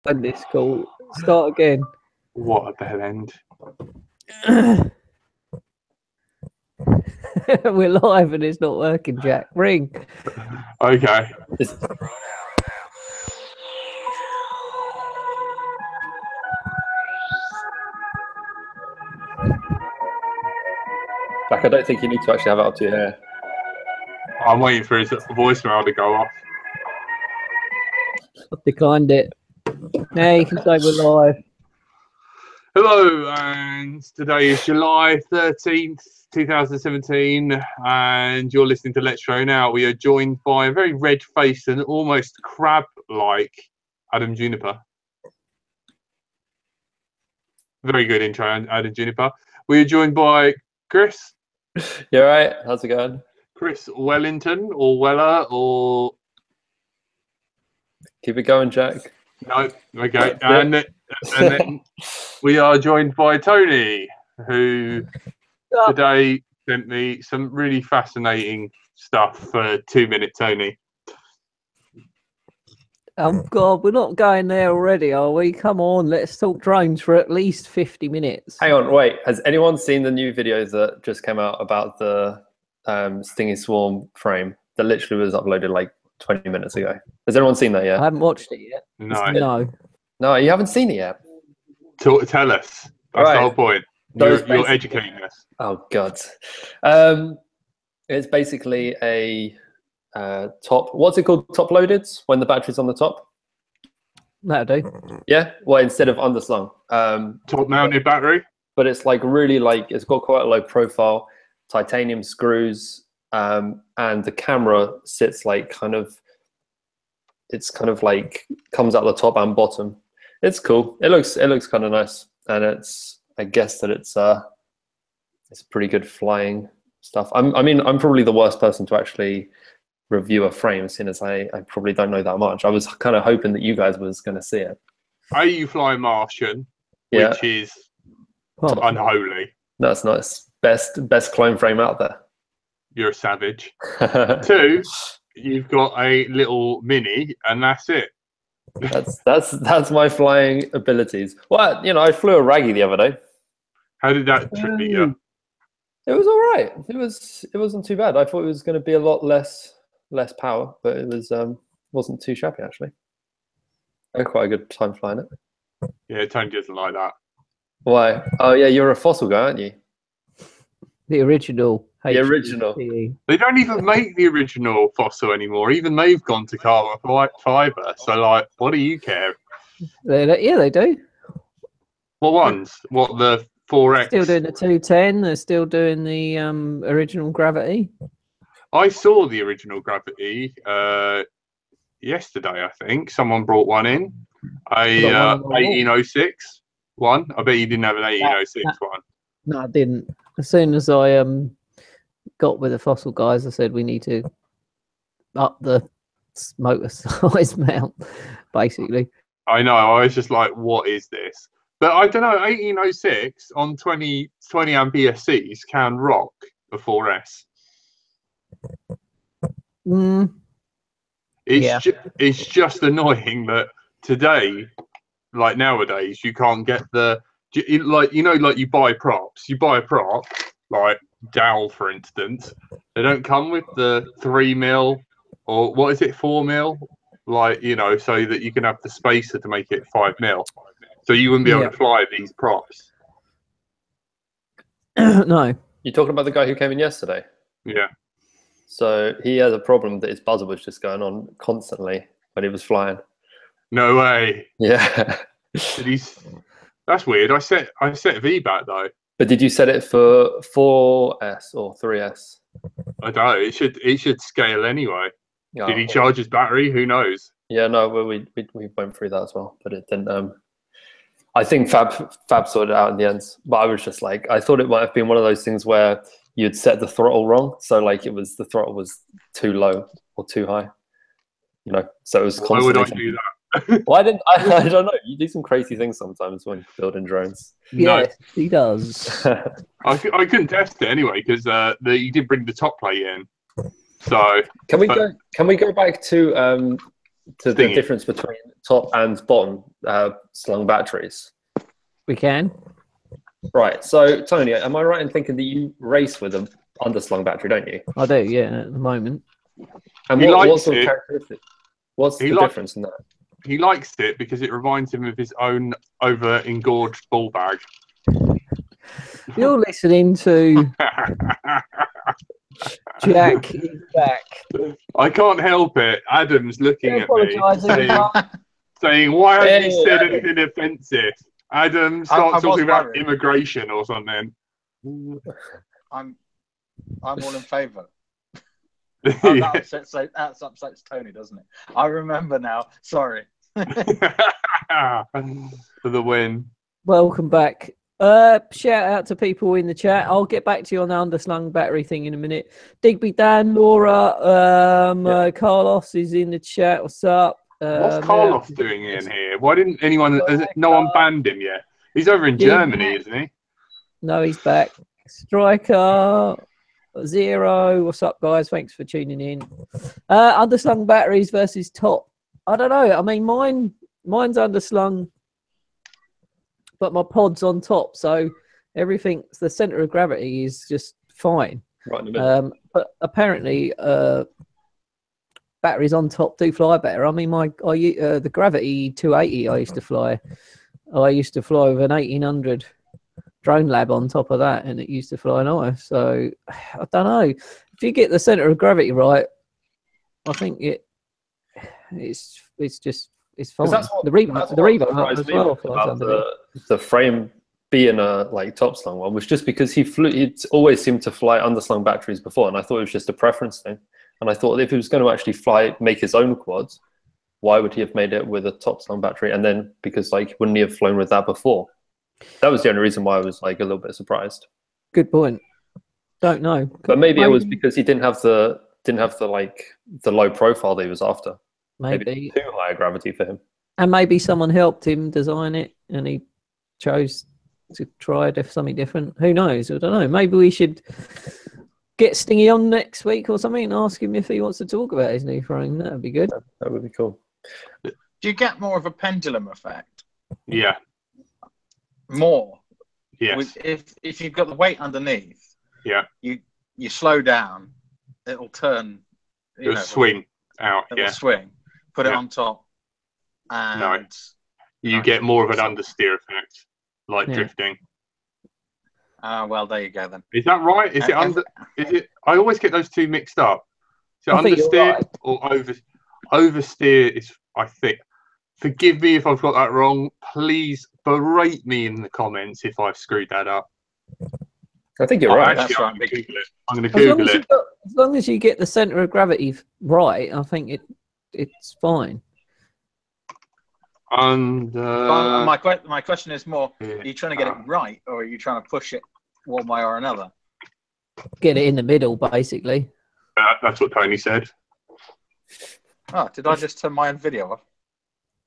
end this call. Start again. What a bell end. We're live and it's not working, Jack. Ring. Okay. Like, I don't think you need to actually have it up to your hair. I'm waiting for his voicemail to go off. I've declined it. Now you can say we're live. Hello, and today is July 13th, 2017, and you're listening to Let's Throw Now. We are joined by a very red-faced and almost crab-like Adam Juniper. Very good intro, Adam Juniper. We are joined by Chris. You all right? How's it going? Chris Wellington, or Weller, or... Keep it going, Jack. No, okay. And then we are joined by Tony, who today sent me some really fascinating stuff for 2 Minute Tony. Oh, God, we're not going there already, are we? Come on, let's talk drones for at least 50 minutes. Hang on, wait. Has anyone seen the new videos that just came out about the Stingy Swarm frame that literally was uploaded like 20 minutes ago? Has anyone seen that yet? I haven't watched it yet. No. No, you haven't seen it yet? Tell us. That's Right. the whole point. You're educating us. Oh, God. It's basically a top... What's it called? Top loaded? When the battery's on the top? That'll do. Yeah? Well, instead of underslung. Top-mounted battery? But it's like really like... It's got quite a low profile. Titanium screws. And the camera sits like kind of... It's kind of like comes out the top and bottom. It's cool. It looks kind of nice, and it's I guess that it's pretty good flying stuff. I mean I'm probably the worst person to actually review a frame, seeing as I probably don't know that much. I was kind of hoping that you guys was going to see it. You Fly Martian, Yeah. which is unholy. That's nice. Best clone frame out there. You're a savage. 2, you've got a little mini, and that's it. That's my flying abilities. Well, you know, I flew a Raggy the other day. How did that treat you? It was all right. It wasn't too bad. I thought it was going to be a lot less power, but it was wasn't too shabby actually. I had quite a good time flying it. Yeah, Tony doesn't like that. Why? Oh yeah, you're a fossil guy, aren't you? The original. The original. They don't even make the original fossil anymore. Even they've gone to carbon fiber. So, like, what do you care? Yeah, they do. What ones? What, the 4X? Still doing the 210. They're still doing the original Gravity. I saw the original Gravity yesterday, I think. Someone brought one in. A 1806 one. I bet you didn't have an 1806 one. No, I didn't. As soon as I got with the fossil guys, I said we need to up the motor size mount, basically. I know. I was just like, what is this? But I don't know. 1806 on 20 amp ESCs can rock a 4S. It's just annoying that today, like nowadays, you can't get the like you buy props. You buy a prop like Dowell, for instance. They don't come with the 3 mil or what is it, 4 mil? Like, you know, so that you can have the spacer to make it 5 mil. So you wouldn't be able to fly these props. No. You're talking about the guy who came in yesterday? Yeah. So he has a problem that his buzzer was just going on constantly when he was flying. No way. Yeah. That's weird. I set VBAT though. But did you set it for 4S or 3S? I don't know. It should scale anyway. Oh. Did he charge his battery? Who knows? Yeah, no, we went through that as well, but it didn't. I think Fab sorted it out in the end, but I was just like, I thought it might have been one of those things where you'd set the throttle wrong, so like the throttle was too low or too high, you know. So it was constantly. Why would I do that? Well, I don't know. You do some crazy things sometimes when building drones. Yes, he does. I couldn't test it anyway because you did bring the top plate in. So can we go back to to the difference between top and bottom slung batteries? We can. Right. So, Tony, am I right in thinking that you race with an underslung battery, don't you? I do, yeah, at the moment. And what sort of characteristics? What's the difference in that? He likes it because it reminds him of his own over-engorged ball bag. You're listening to Jack is back. I can't help it. Adam's looking at me saying, why hasn't he said anything offensive? Adam, start talking about immigration or something. I'm all in favour. That upsets Tony, doesn't it? I remember now. Sorry. For the win. Welcome back. Shout out to people in the chat. I'll get back to you on the underslung battery thing in a minute. Digby, Dan, Laura, Carlos is in the chat. What's up? What's Carlos doing in here? Why didn't anyone? No one banned him yet. He's over in Germany, isn't he? No, he's back. Striker. Zero. What's up, guys? Thanks for tuning in. Underslung batteries versus top. I don't know. I mean, mine's underslung, but my pod's on top, so everything. The center of gravity is just fine. Right in the middle. But apparently, batteries on top do fly better. I mean, the Gravity 280 I used to fly with an 1800 Drone Lab on top of that, and it used to fly nice. So I don't know. If you get the center of gravity right, I think it's fine. That's what, the Revo as well. About the frame being a top slung one was just because he'd always seemed to fly underslung batteries before, and I thought it was just a preference thing. And I thought if he was going to actually make his own quads, why would he have made it with a top slung battery? And then because wouldn't he have flown with that before? That was the only reason why I was a little bit surprised. Good point. Don't know. But maybe it was because he didn't have the low profile that he was after. Maybe too high a gravity for him. And maybe someone helped him design it, and he chose to try something different. Who knows? I don't know. Maybe we should get Stingy on next week or something and ask him if he wants to talk about his new frame. That would be good. That would be cool. Do you get more of a pendulum effect? Yeah. More. Yes. If you've got the weight underneath, you slow down, it'll turn. It'll swing out. It'll swing. Put it on top, and you get more of an understeer effect, drifting. Well, there you go then. Is that right? Is it under? Is it? I always get those two mixed up. So understeer or oversteer is, I think. Forgive me if I've got that wrong. Please berate me in the comments if I've screwed that up. I think you're right. That's right. I'm going to Google it. As long as you get the center of gravity right, I think it's fine. And my question is more: are you trying to get it right, or are you trying to push it one way or another? Get it in the middle, basically. That's what Tony said. Oh, did I just turn my own video off?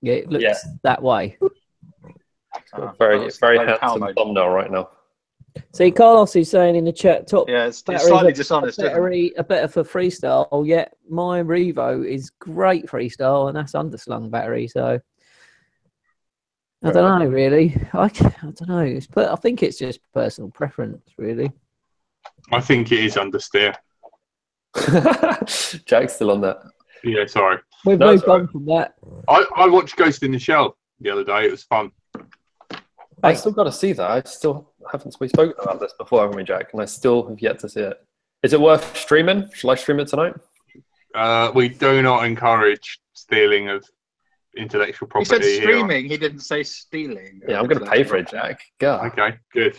Yeah, it looks that way. Very handsome thumbnail right now. See, Carlos is saying in the chat, top it's slightly dishonest. A better for freestyle. Yet my Revo is great freestyle, and that's underslung battery. So I don't know, really. I don't know, but I think it's just personal preference, really. I think it is understeer. Jack's still on that. Yeah, sorry. We've moved on from that. I watched Ghost in the Shell the other day. It was fun. I still got to see that. I still haven't. We spoken about this before, haven't we, Jack? And I still have yet to see it. Is it worth streaming? Shall I stream it tonight? We do not encourage stealing of intellectual property. He said streaming. He didn't say stealing. Yeah, I'm going to pay for it, Jack. God. Okay, good.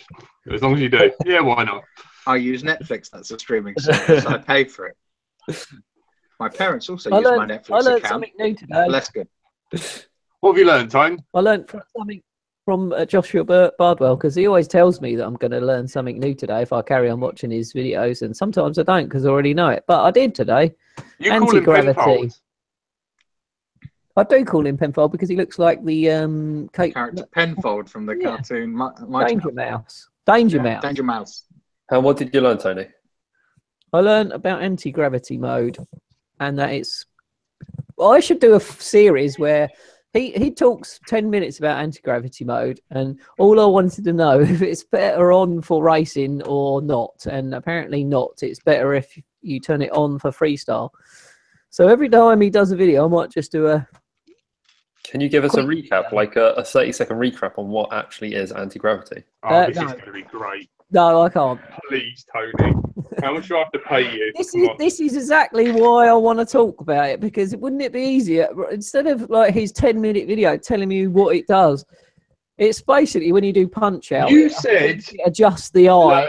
As long as you do. Yeah, why not? I use Netflix. That's a streaming service. I pay for it. My parents also use my Netflix account. I learned something new today. Less good. What have you learned, Tone? I learned something from Joshua Bardwell, because he always tells me that I'm going to learn something new today if I carry on watching his videos, and sometimes I don't because I already know it. But I did today. You Anti-gravity. Call him Penfold? I do call him Penfold because he looks like the character Penfold from the cartoon Danger Mouse. Danger Mouse. And what did you learn, Tony? I learned about anti-gravity mode, and that it's I should do a series where he talks 10 minutes about anti-gravity mode, and all I wanted to know if it's better on for racing or not, and apparently not. It's better if you turn it on for freestyle. So every time he does a video, I might just do a... Can you give us a recap, like a 30-second recap on what actually is anti-gravity? Oh, this no. is going to be great. No, I can't. Please, Tony. How much do I have to pay you? This is exactly why I want to talk about it, because wouldn't it be easier instead of like his 10-minute video telling you what it does? It's basically when you do punch out. You said adjust the eye.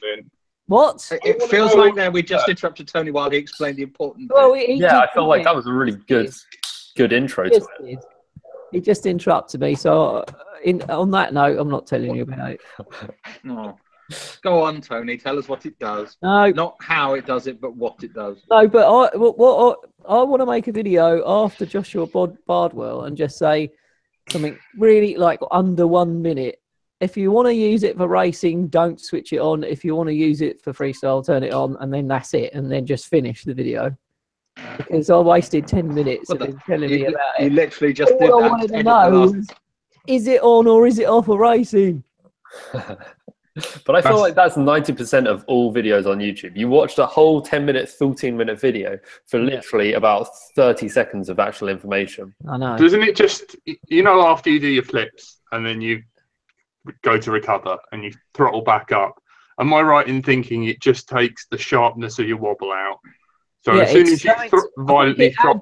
something. What? It feels like there we just interrupted Tony while he explained the important Well, bit. Yeah, I felt like that was a really good intro to it. He just interrupted me. So, on that note, I'm not telling you about it. No. Go on, Tony. Tell us what it does. No, Not how it does it, but what it does. no. But I want to make a video after Joshua Bardwell and just say something really like under 1 minute. If you want to use it for racing, don't switch it on. If you want to use it for freestyle, turn it on, and then that's it. And then just finish the video. Because I wasted 10 minutes of him telling me about You it. literally just did All I that. wanted to know was, is it on or is it off for racing? But I feel like that's 90% of all videos on YouTube. You watched a whole 10-minute, 14-minute video for literally about 30 seconds of actual information. I know. Doesn't it just, after you do your flips and then you go to recover and you throttle back up, am I right in thinking it just takes the sharpness of your wobble out? So as soon as you violently throttle...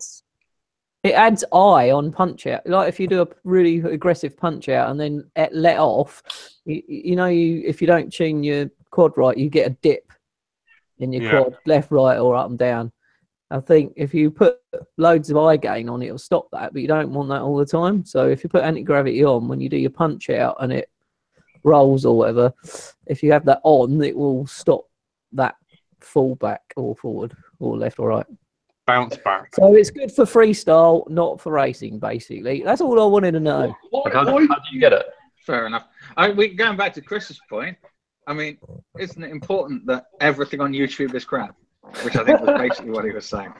It adds eye on punch out. Like if you do a really aggressive punch out and then let off, if you don't tune your quad right, you get a dip in your quad, left, right, or up and down. I think if you put loads of eye gain on, it'll stop that, but you don't want that all the time. So if you put anti-gravity on when you do your punch out and it rolls or whatever, if you have that on, it will stop that fall back or forward or left or right. Bounce back. So it's good for freestyle, not for racing, basically. That's all I wanted to know. How do you get it? Fair enough. Going back to Chris's point, I mean, isn't it important that everything on YouTube is crap? Which I think was basically what he was saying.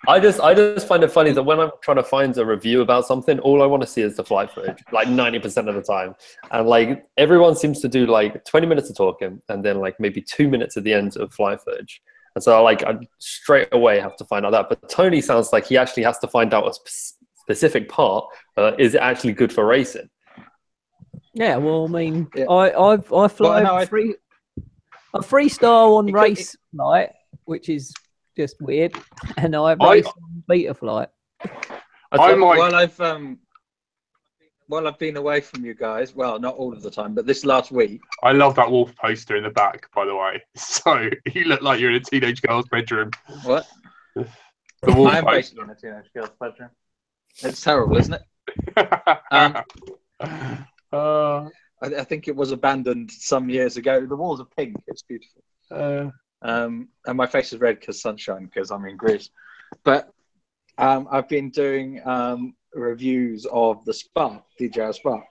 I just find it funny that when I'm trying to find a review about something, all I want to see is the flight footage, like 90% of the time. And like everyone seems to do like 20 minutes of talking and then like maybe 2 minutes at the end of flight footage. And so I straight away have to find out that. But Tony sounds like he actually has to find out a specific part. Is it actually good for racing? Yeah, well, I mean, I fly a freestyle on race flight, which is just weird, and I race on beta flight. While I've been away from you guys, well, not all of the time, but this last week. I love that wolf poster in the back, by the way. So you look like you're in a teenage girl's bedroom. What? The wolf I am poster. basically in a teenage girl's bedroom. It's terrible, isn't it? I think it was abandoned some years ago. The walls are pink. It's beautiful. And my face is red because sunshine, because I'm in Greece. But I've been doing reviews of the Spark, DJI Spark.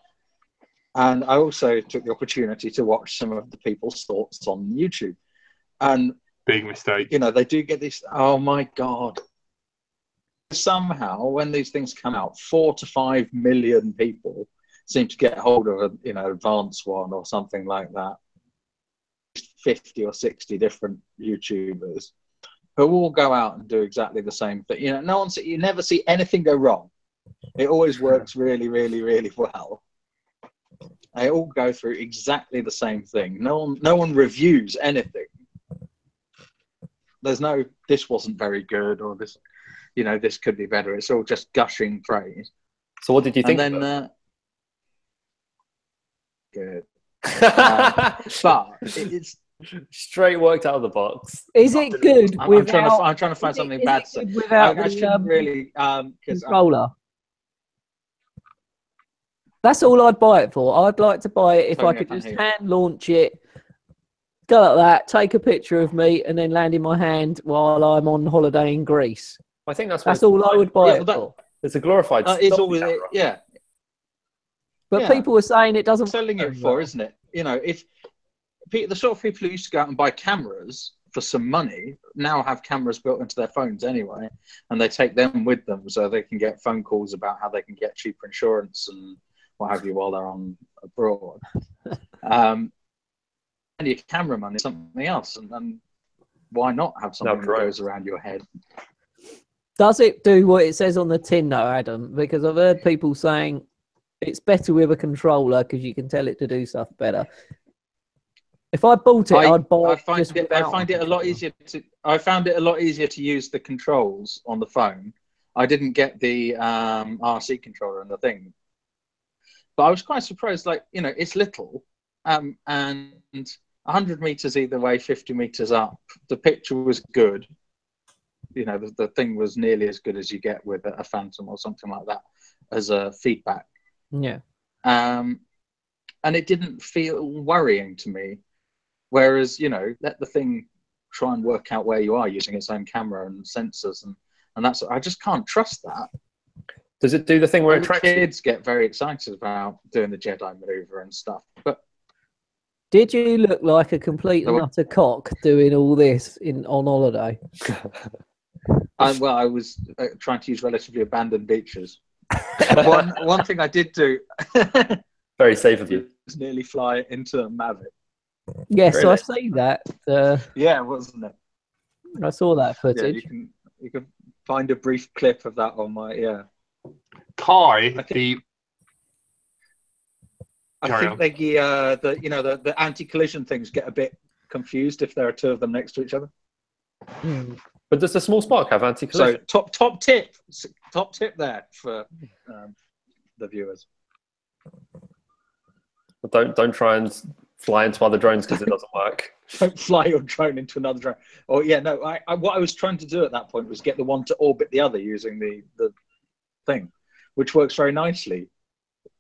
And I also took the opportunity to watch some of the people's thoughts on YouTube. And big mistake. They do get this, oh my God. Somehow, when these things come out, 4 to 5 million people seem to get hold of an advanced one or something like that. 50 or 60 different YouTubers who all go out and do exactly the same thing. You never see anything go wrong. It always works really, really, really well. They all go through exactly the same thing. No one reviews anything. There's no, this wasn't very good, or this, this could be better. It's all just gushing praise. So what did you think? And then, good. But it's straight worked out of the box. Is it good? I'm trying to find something bad to say. Without I shouldn't really controller. That's all I'd buy it for. I'd like to buy it if I could just hand launch it, go like that, take a picture of me, and then land in my hand while I'm on holiday in Greece. I think that's all I would buy it for. It's a glorified. It's always yeah. But people were saying it doesn't. Selling it for, isn't it? If the sort of people who used to go out and buy cameras for some money now have cameras built into their phones anyway, and they take them with them so they can get phone calls about how they can get cheaper insurance and what have you while they're on abroad. And your camera money is something else, and why not have something that goes around your head? Does it do what it says on the tin though, Adam? Because I've heard people saying it's better with a controller because you can tell it to do stuff better. If I bought it, I'd buy I find it a lot easier to. I found it a lot easier to use the controls on the phone. I didn't get the RC controller and the thing, but I was quite surprised. Like, you know, it's little, and 100 meters either way, 50 meters up. The picture was good. You know, the thing was nearly as good as you get with a Phantom or something like that as a feedback. Yeah. And it didn't feel worrying to me. Whereas, you know, let the thing try and work out where you are using its own camera and sensors, and that's, I just can't trust that. Does it do the thing where it tracks kids get very excited about doing the Jedi maneuver and stuff? But did you look like a complete and utter cock doing all this on holiday? Well, I was trying to use relatively abandoned beaches. One thing I did do. Very safe of you. Was nearly fly into a Mavic. Yes, Really? I see that. Yeah, wasn't it? I saw that footage. Yeah, you can find a brief clip of that on my Kai, I think the anti-collision things get a bit confused if there are two of them next to each other. But does the small spark have anti-collision? So top tip there for the viewers. Don't try and fly into other drones because it doesn't work. Don't fly your drone into another drone. What I was trying to do at that point was get the one to orbit the other using the thing, which works very nicely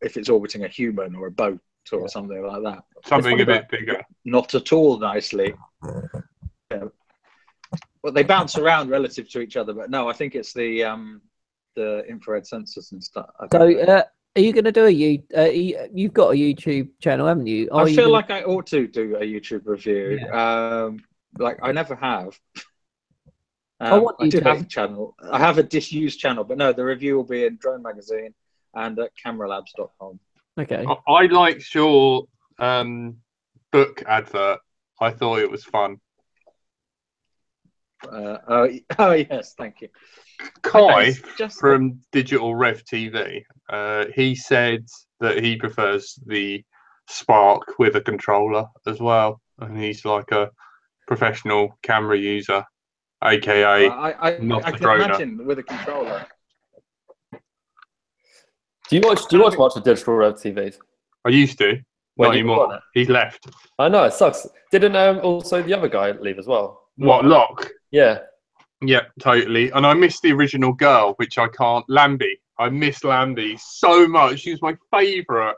if it's orbiting a human or a boat or something like that. Something a bit bigger. Not at all nicely. Yeah. Well, they bounce around relative to each other, but no, I think it's the infrared sensors and stuff. So, are you going to do you've got a YouTube channel, haven't you? I feel like I ought to do a YouTube review. Yeah. Like I never have. I do have a channel. I have a disused channel, but no, the review will be in Drone Magazine and at cameralabs.com. Okay. I liked your book advert. I thought it was fun. Oh yes, thank you. Kai from Digital Rev TV, he said that he prefers the Spark with a controller as well, and he's like a professional camera user, aka not a droner. Imagine with a controller. Do you watch much of Digital Rev TV? I used to. Not anymore. He's left. I know, it sucks. Didn't also the other guy leave as well? What, Locke? Yeah. Yeah, totally. And I miss the original girl, which I can't. Lambie. I miss Lambie so much. She was my favourite.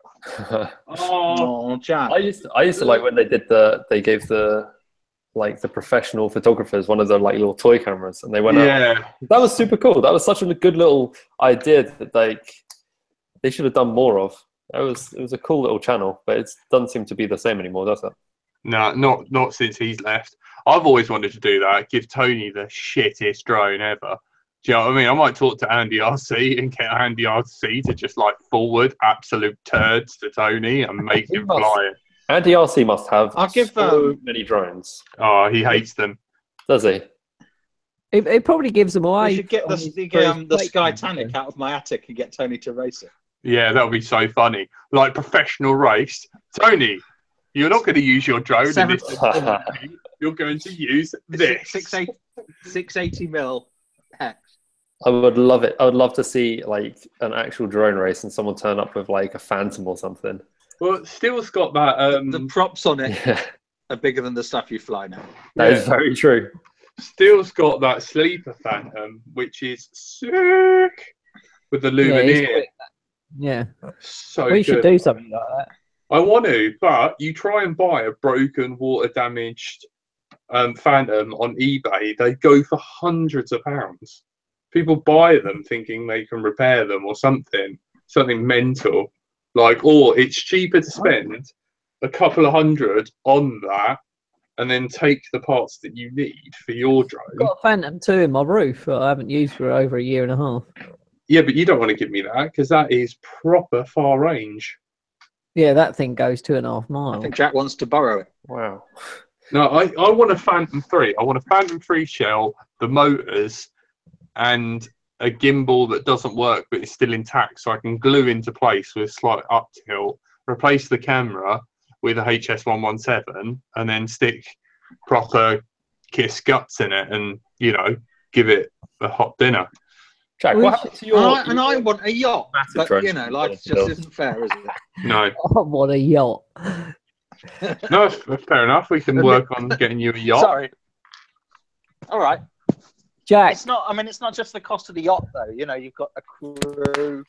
Oh, Jack. I used to like when they gave the professional photographers one of the like little toy cameras, and they went out. That was super cool. That was such a good little idea that they should have done more of. It was a cool little channel, but it doesn't seem to be the same anymore, does it? No, not since he's left. I've always wanted to do that. Give Tony the shittest drone ever. Do you know what I mean? I might talk to Andy RC and get Andy RC to just like forward absolute turds to Tony and make him fly it. Andy RC must have so many drones. Oh, he hates them. Does he? It probably gives them away. We should get the Skytanic out of my attic and get Tony to race it. Yeah, that would be so funny. Like professional race. Tony, you're not going to use your drone in this. You're going to use this. 680 mil hex. I would love it. I would love to see like an actual drone race and someone turn up with like a Phantom or something. Well, Steele's got that. The props on it are bigger than the stuff you fly now. That is very true. Steele's got that sleeper Phantom, which is sick with the Lumineer. Yeah. So we should do something like that. I want to, but you try and buy a broken, water-damaged Phantom on eBay, they go for hundreds of pounds. People buy them thinking they can repair them or something mental. Like, or it's cheaper to spend a couple of hundred on that and then take the parts that you need for your drone. I've got a Phantom 2 in my roof that I haven't used for over a year and a half. Yeah, but you don't want to give me that because that is proper far range. Yeah, that thing goes 2.5 I miles. think Jack wants to borrow it. Wow. No, I want a Phantom 3. I want a Phantom 3 shell, the motors, and a gimbal that doesn't work but is still intact, so I can glue into place with slight up tilt, replace the camera with a HS117, and then stick proper Kiss guts in it, and give it a hot dinner. Jack, what happened to your? And I want a yacht, but drone life just isn't fair, is it? No, I want a yacht. no, fair enough. We can work on getting you a yacht. Sorry. All right. Jack, It's not. I mean, it's not just the cost of the yacht, though. You've got a crew.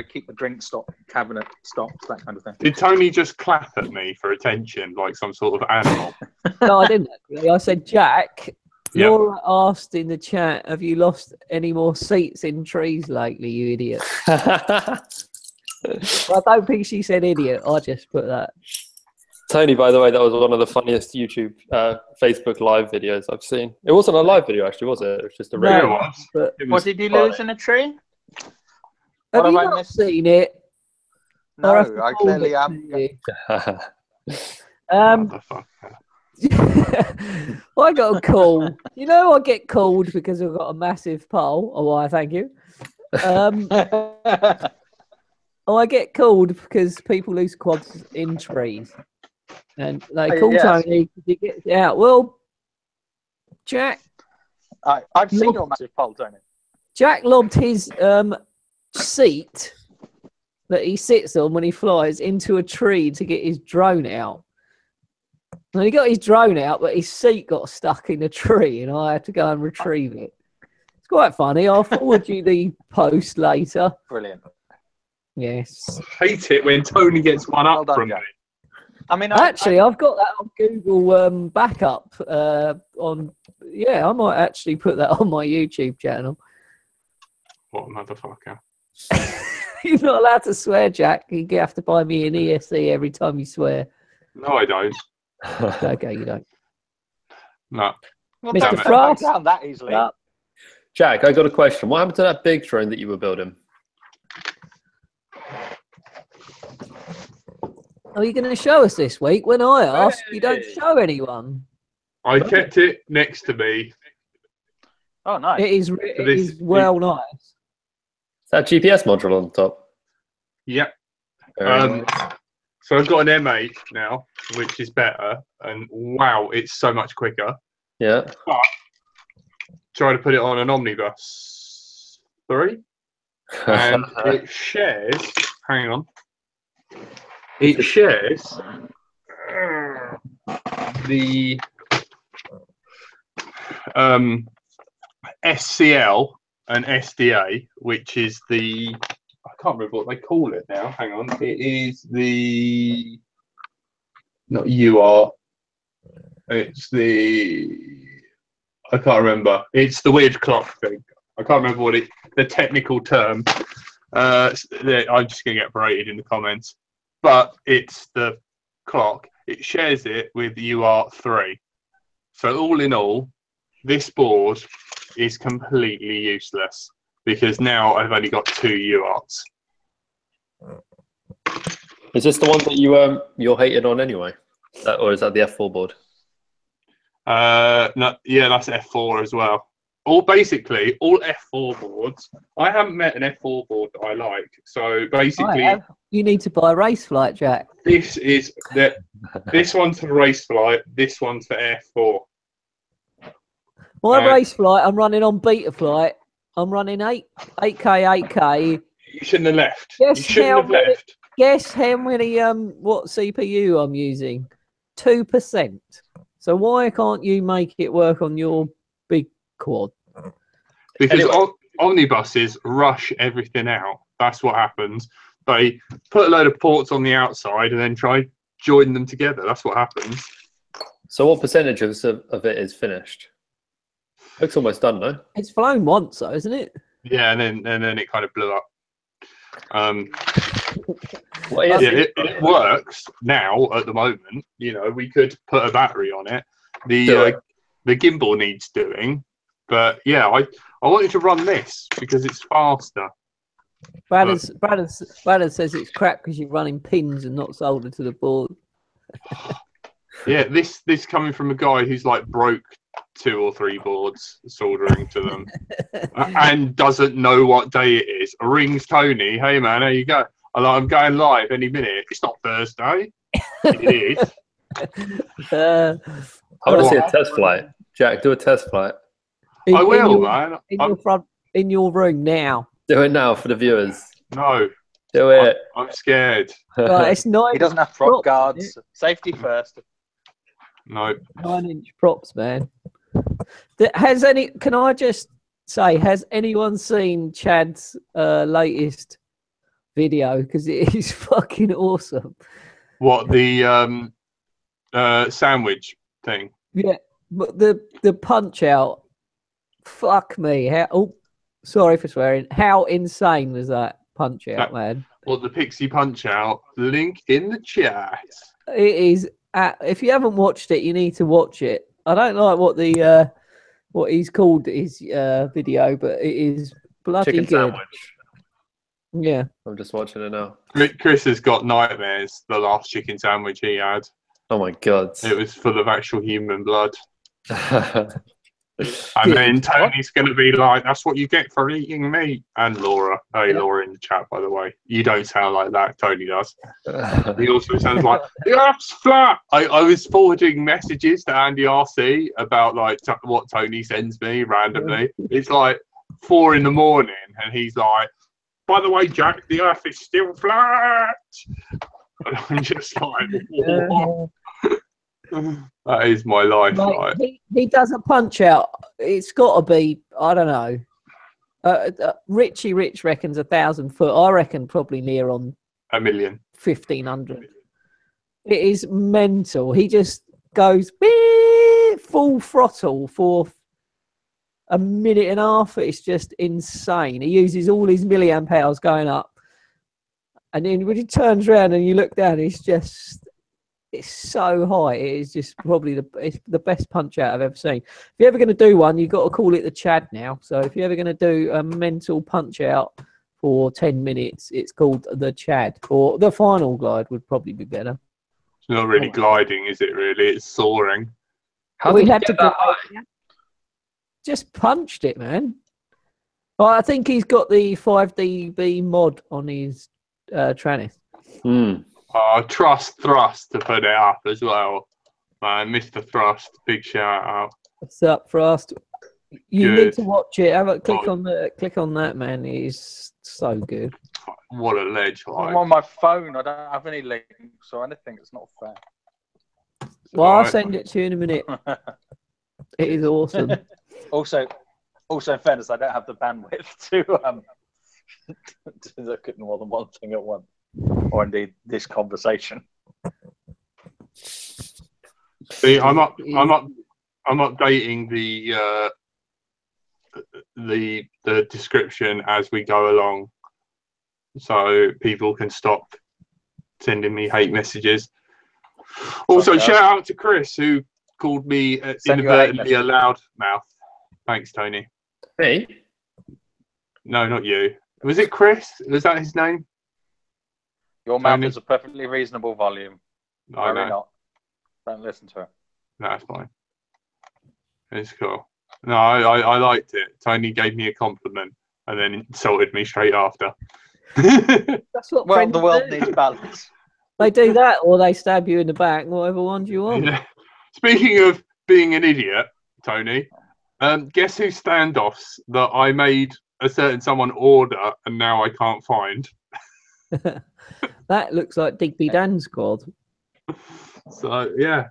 Keep the drink cabinet stocked, that kind of thing. Did Tony just clap at me for attention, like some sort of animal? no, I didn't actually. I said, Jack, Yeah. Laura asked in the chat, have you lost any more seats in trees lately, you idiot? Well, I don't think she said idiot. I just put that. Tony, by the way, that was one of the funniest YouTube, Facebook live videos I've seen. It wasn't a live video, actually, was it? It was just a No. regular. Yeah, it was. But It What was did you funny. lose in a tree? have What you have I not missed? seen it? No, Or have to I forward clearly it am. to you? Motherfucker. I got a call. I get called because I've got a massive pole. Oh, why? Thank you. I get called because people lose quads in trees, and they call yes. Tony because he gets out. Well, Jack I've seen your massive pole, Tony. lobbed his seat that he sits on when he flies into a tree to get his drone out. And he got his drone out, but his seat got stuck in a tree, and I had to go and retrieve it. It's quite funny. I'll forward you the post later. Brilliant. Yes. Hate it when Tony gets one Well up done, from Jack. me. I mean, Actually, I've got that on Google backup on. Yeah, I might actually put that on my YouTube channel. What a motherfucker. You're not allowed to swear, Jack. You have to buy me an ESC every time you swear. No, I don't. Okay, you don't. No. well, Mr. don't back Frost. down that easily. But Jack, I got a question. What happened to that big drone that you were building? are you going to show us this week? When I ask, you don't show anyone. I kept it next to me. Oh, nice. It is. It is well nice. Is that GPS module on the top? Yep. Very nice. So I've got an M8 now, which is better. And wow, it's so much quicker. Yeah. Try to put it on an Omnibus 3. And it shares, hang on, it shares the SCL and SDA, which is the, I can't remember what they call it now, hang on, it is the, not UART, it's the, I can't remember, it's the weird clock thing. I can't remember what the technical term. I'm just going to get berated in the comments. But it's the clock. It shares it with the UART3. So all in all, this board is completely useless because now I've only got 2 UARTs. Is this the one that you're hated on anyway? Or is that the F4 board? No, yeah, that's F4 as well. Basically, all F4 boards. I haven't met an F4 board that I like. So basically, You need to buy Race Flight, Jack. this one's for race flight. This one's for F4. My Uh, Race Flight, I'm running on Beta Flight. I'm running 8K. You shouldn't have left. Yes, you shouldn't how have many- left. Guess how many what CPU I'm using? 2%. So why can't you make it work on your big quad? Because Anyway. omnibuses rush everything out. That's what happens. They put a load of ports on the outside and then try join them together. That's what happens. So what percentage of it is finished? Looks almost done, no? It's flown once, though, isn't it? Yeah, and then it kind of blew up. What is Yeah, it? it works now at the moment. You know, we could put a battery on it. Do it. The gimbal needs doing, but yeah, I wanted to run this because it's faster. Brad says it's crap because you're running pins and not soldered to the board. Yeah, this coming from a guy who's like broke 2 or 3 boards soldering to them and doesn't know what day it is. Rings Tony, hey man, how you go? I'm going live any minute. It's not Thursday. It is. Uh, I want to see a test flight. Jack, do a test flight. I will, man. In your room now. Do it now for the viewers. No, Do it. I'm scared. Right, it's He doesn't have prop guards. Safety first. No. 9-inch props, man. Can I just say, has anyone seen Chad's latest video? Because it is fucking awesome. What, the sandwich thing? Yeah, but the punch out. Fuck me. Sorry for swearing. How insane was that punch out, man? Well, the Pixie Punch Out. Link in the chat. It is. If you haven't watched it, you need to watch it. I don't like what he's called his video, but it is bloody Chicken good. sandwich. Yeah. I'm just watching it now. Chris has got nightmares. The last chicken sandwich he had. Oh my god. It was full of actual human blood. That's And then Tony's going to be like, that's what you get for eating meat. And Laura. Hey, Yeah. Laura in the chat, by the way. You don't sound like that. Tony does. He also sounds like, yes, flat. I was forwarding messages to Andy RC about like what Tony sends me randomly. It's like 4 a.m. and he's like, by the way, Jack, the earth is still flat. And I'm just like, what? That is my life, right? He does a punch out. It's got to be, I don't know. Richie Rich reckons 1,000 foot. I reckon probably near on 1 million. 1,500. It is mental. He just goes beep, full throttle for a minute and a half. It's just insane. He uses all his milliamp hours going up. And then when he turns around and you look down, it's so high. It is just probably the best punch out I've ever seen. If you're ever going to do one, you've got to call it the Chad now. So if you're ever going to do a mental punch out for 10 minutes, it's called the Chad. Or the final glide would probably be better. It's not really gliding, is it really? It's soaring. How we did you had get to that go. high? Just punched it, man. Well, I think he's got the 5dB mod on his Trannis. Trust Thrust to put it up as well. Man, Mr. Thrust, big shout out. What's up, Frost? You Good. need to watch it. Have a click Oh. on that, man. It is so good. What a ledge, I'm like. on my phone. I don't have any links or anything. It's not fair. Well, I'll Alright. send it to you in a minute. It is awesome. Also, in fairness, I don't have the bandwidth to look at more than one thing at once, or indeed this conversation. See, I'm updating the description as we go along, so people can stop sending me hate messages. Also, Okay. shout out to Chris who called me Send you a hate inadvertently a loudmouth. Thanks, Tony. Me? No, not you. Was it Chris? Was that his name? Your mouth Tony. is a perfectly reasonable volume. I Very know. not. Don't listen to it. No, that's fine. It's cool. No, I liked it. Tony gave me a compliment and then insulted me straight after. That's what Well, friends the world do. needs balance. They do that, or they stab you in the back. Whatever one do you want. Yeah. Speaking of being an idiot, Tony, guess who standoffs that I made a certain someone order and now I can't find? That looks like Digby Dan's squad. So yeah.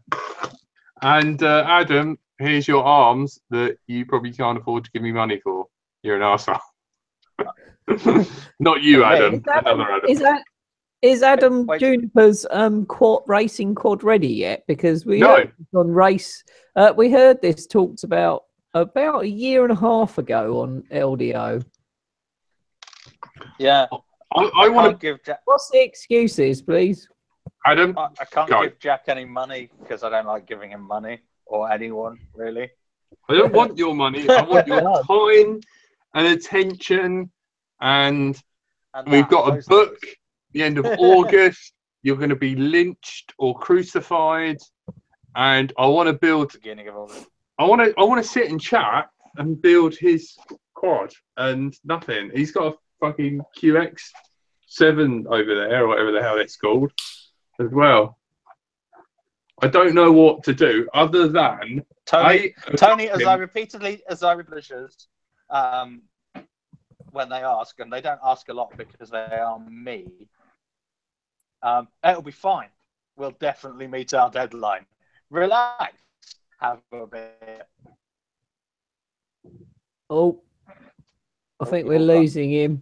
And Adam, here's your arms that you probably can't afford to give me money for. You're an arsehole. Not you, Adam. Another Adam. Is Adam Wait. Juniper's racing quad ready yet? Because we No. heard this on race. We heard this talked about a year and a half ago on LDO. Yeah. I want can't to, give Jack. What's the excuses, please? Adam. I can't Go. give Jack any money because I don't like giving him money or anyone really. I don't want your money. I want your time and attention. And And we've that, got a those book. things. The end of August. You're going to be lynched or crucified. And I want to build. Beginning of August. I want to sit and chat and build his quad and nothing. He's got a fucking QX7 over there, or whatever the hell it's called, as well. I don't know what to do other than Tony, as I repeatedly publishers, when they ask, and they don't ask a lot because they are me, it'll be fine. We'll definitely meet our deadline. Relax. Have a bit. Oh, I think we're losing him.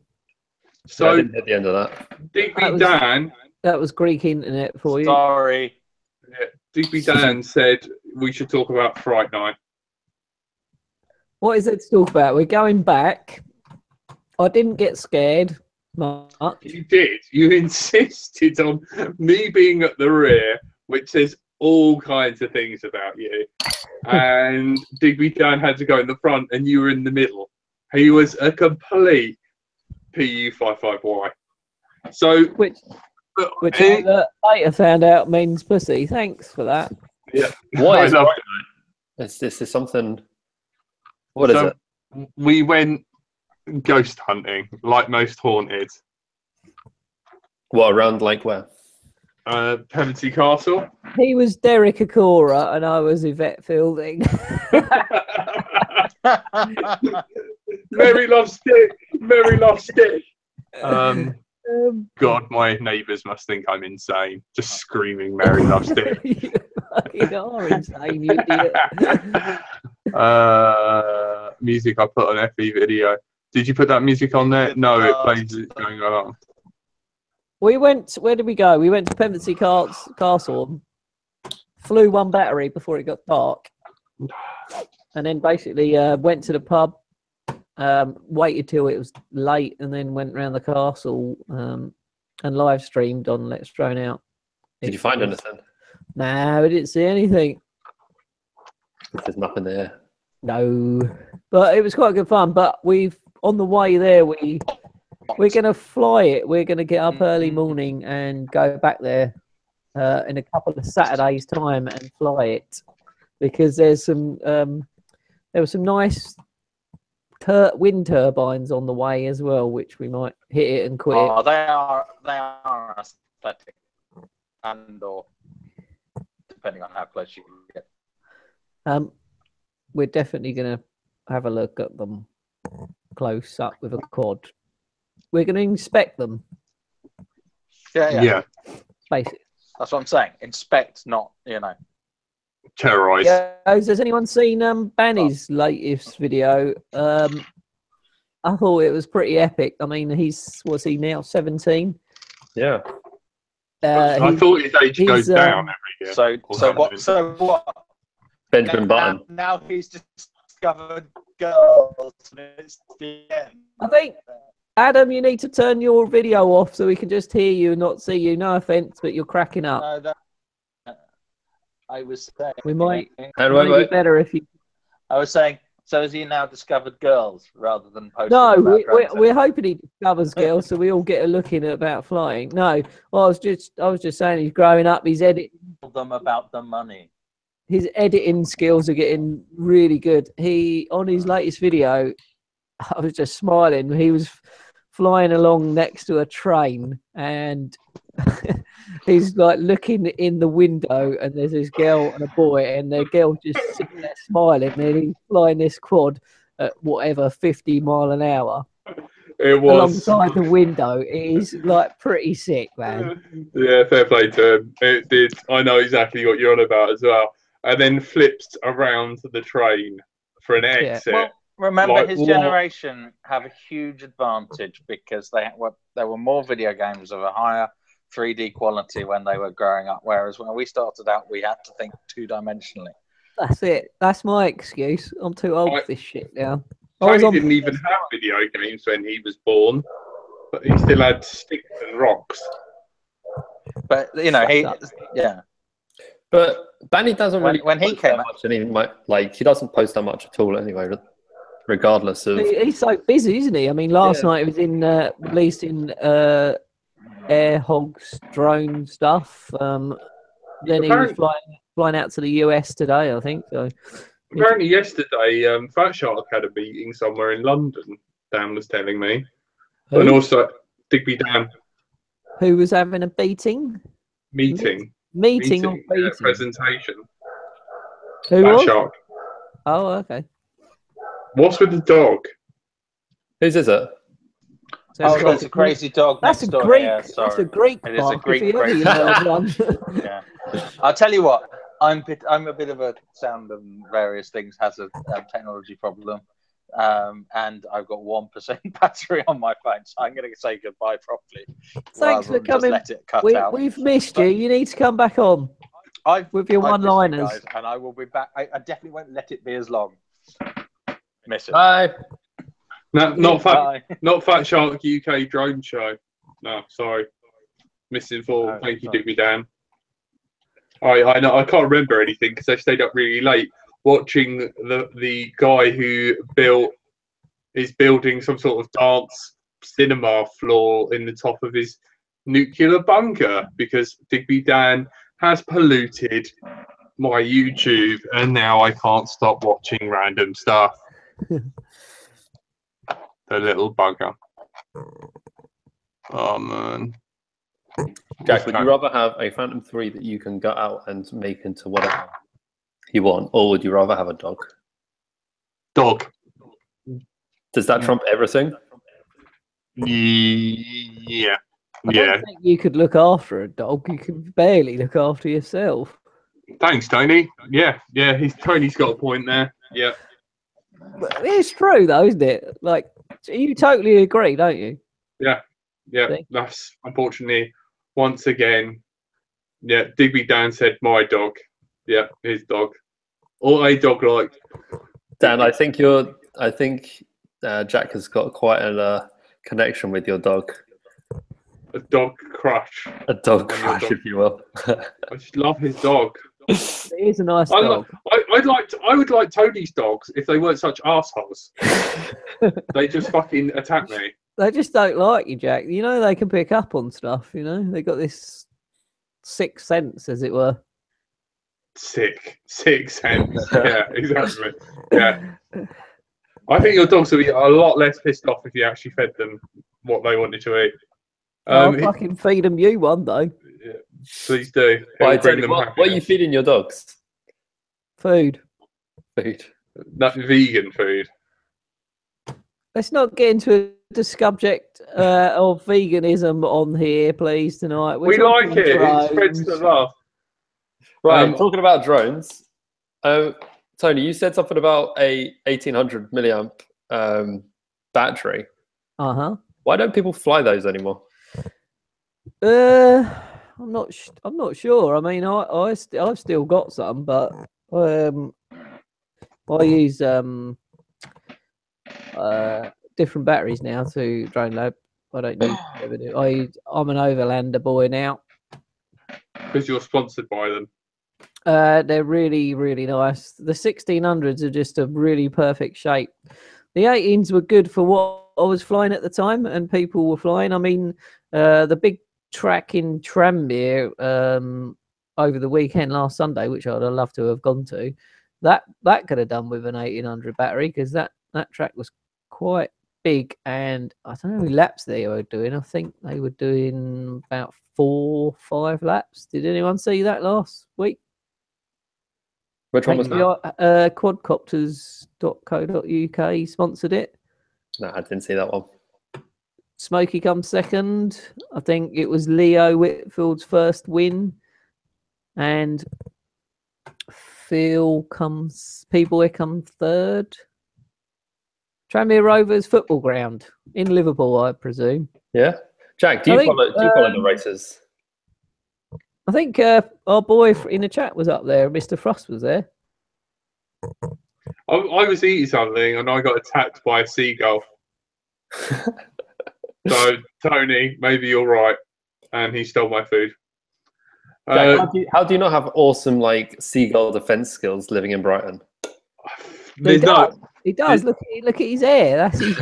So I So didn't hit the end of that. Digby Dan, That was Greek internet for you. Sorry. Digby Dan said we should talk about Fright Night. What is it to talk about? We're going back. I didn't get scared much. You did. You insisted on me being at the rear, which says all kinds of things about you. And Digby Dan had to go in the front, and you were in the middle. He was a complete PU55Y. So, Which but, I later found out means pussy. Thanks for that. yeah, What I is love Fright Night? This is something. What is So, it? We went ghost hunting, like most haunted. What around like where? Pevensey Castle. He was Derek Akora and I was Yvette Fielding. Mary loves stick. Mary loves stick. Um, God, my neighbours must think I'm insane. Just screaming Mary loves stick. you fucking are insane, you idiot. Music I put on FE video. Did you put that music on there? No, it plays it going on. We went, where did we go? We went to Pevensey Castle, flew one battery before it got dark, and then basically went to the pub, waited till it was late, and then went round the castle and live streamed on Let's Drone Out. Did you find anything? No, we didn't see anything. There's nothing there. No, but it was quite good fun. But on the way there, we're going to fly it. We're going to get up early morning and go back there in a couple of Saturdays' time and fly it, because there's some there were some nice wind turbines on the way as well, which we might hit it and quit. Oh, they are aesthetic, and/or depending on how close you can get. We're definitely going to have a look at them close up with a quad. We're going to inspect them. Yeah. Basically. That's what I'm saying. Inspect, not Terrorise. Yeah, has anyone seen Banny's latest video? I thought it was pretty epic. I mean, was he now 17? Yeah. I thought his age goes down every year. So what? Benjamin Button. Now he's discovered girls, and it's the end. I think, Adam, you need to turn your video off so we can just hear you and not see you. No offense, but you're cracking up. No, I was saying. We might. And Might be better if you. I was saying. So has he now discovered girls rather than posting? No, about we're hoping he discovers girls, so we all get a look in about flying. No, well, I was just saying he's growing up. He's them about the money. His editing skills are getting really good. On his latest video, I was just smiling. He was flying along next to a train, and he's like looking in the window, and there's this girl and a boy, and the girl just sitting there smiling, and he's flying this quad at whatever 50 mile an hour. It was alongside the window. It is like pretty sick, man. Yeah, fair play to him. It did. I know exactly what you're on about as well. And then flipped around the train for an exit. Well, remember, Like, his what? generation have a huge advantage because there were more video games of a higher 3D quality when they were growing up, whereas when we started out, we had to think two-dimensionally. That's it. That's my excuse. I'm too old for this shit now. Tony didn't even have video games when he was born. but he still had sticks and rocks. But you know, yeah. But Banny doesn't really When he post came that much, and he like he doesn't post that much at all anyway, regardless of. He's so busy, isn't he? I mean, last night he was in releasing Air Hogs drone stuff. Then he was flying out to the US today, I think. So apparently yesterday, Fat Shark had a meeting somewhere in London. Dan was telling me, and also Digby Dan who was having a beating? meeting Or beating? presentation. Who Fat was? Shark. Oh, okay. What's with the dog? Whose is it? Oh, that's a crazy dog. That's next a door. Greek. Yeah, That's sorry. a Greek. It is a bark, if Greek ever you crazy heard dog. one. Yeah, I'll tell you what. I'm a bit of a sound and various things has a technology problem, and I've got 1% battery on my phone, so I'm going to say goodbye properly. Thanks for rather than coming. Just let it cut out. We've missed you. You need to come back on with your I've missed you one-liners. guys, and I will be back. I definitely won't let it be as long. Miss it. Bye. No, Bye. not Fat Shark UK drone show. No, sorry, misinformed. Oh, Thank you, sorry. Digby Dan. I know I can't remember anything because I stayed up really late watching the guy who is building some sort of dance cinema floor in the top of his nuclear bunker because Digby Dan has polluted my YouTube and now I can't stop watching random stuff. The little bugger. Oh man. Jack, would you rather have a Phantom 3 that you can gut out and make into whatever you want, or would you rather have a dog? Dog. Does that trump everything? Yeah. I don't think you could look after a dog. You can barely look after yourself. Thanks, Tony. Yeah. Tony's got a point there. Yeah. But it's true, though, isn't it? Like, you totally agree, don't you? Yeah. See? That's unfortunately once again. Yeah, Digby Dan said my dog. Yeah, his dog. Or a dog like. Dan, I think Jack has got quite a connection with your dog. A dog crush. A dog On your crush, dog. if you will. I just love his dog. It is a nice dog. I would like Tony's dogs if they weren't such assholes. They just fucking attack me. They just don't like you, Jack. You know, they can pick up on stuff, you know? They got this sixth sense, as it were. Sick sense. Yeah, exactly. Yeah. I think your dogs would be a lot less pissed off if you actually fed them what they wanted to eat. I'll fucking feed them you one day. Yeah, please do. Why, It'll bring Tony, them what are you happiness. feeding your dogs? Food. Food. Not vegan food. Let's not get into the subject of veganism on here, please, tonight. We talking like it. It spreads drones. the love. Right, talking about drones. Tony, you said something about a 1800 milliamp battery. Uh-huh. Why don't people fly those anymore? I'm not sure. I mean, I've still got some, but I use different batteries now to Drone Lab. I don't need to ever do. I'm an Overlander boy now. Because you're sponsored by them. They're really, really nice. The 1600s are just a really perfect shape. The 18s were good for what I was flying at the time, and people were flying. I mean, the big track in Tranmere over the weekend last Sunday, which I'd have loved to have gone to, that could have done with an 1800 battery because that track was quite big, and I don't know how many laps they were doing. I think they were doing about 4 or 5 laps. Did anyone see that last week? Which one was that? Quadcopters.co.uk sponsored it. No, I didn't see that one. Smokey comes second. I think it was Leo Whitfield's first win. And Phil comes third. Tranmere Rovers football ground in Liverpool, I presume. Yeah. Jack, do you follow the races? I think our boy in the chat was up there. Mr. Frost was there. I was eating something and I got attacked by a seagull. So Tony, maybe you're right, and he stole my food. Jack, how do you not have awesome like seagull defense skills living in Brighton? He There's no. does. He does. Look at his hair. That's his.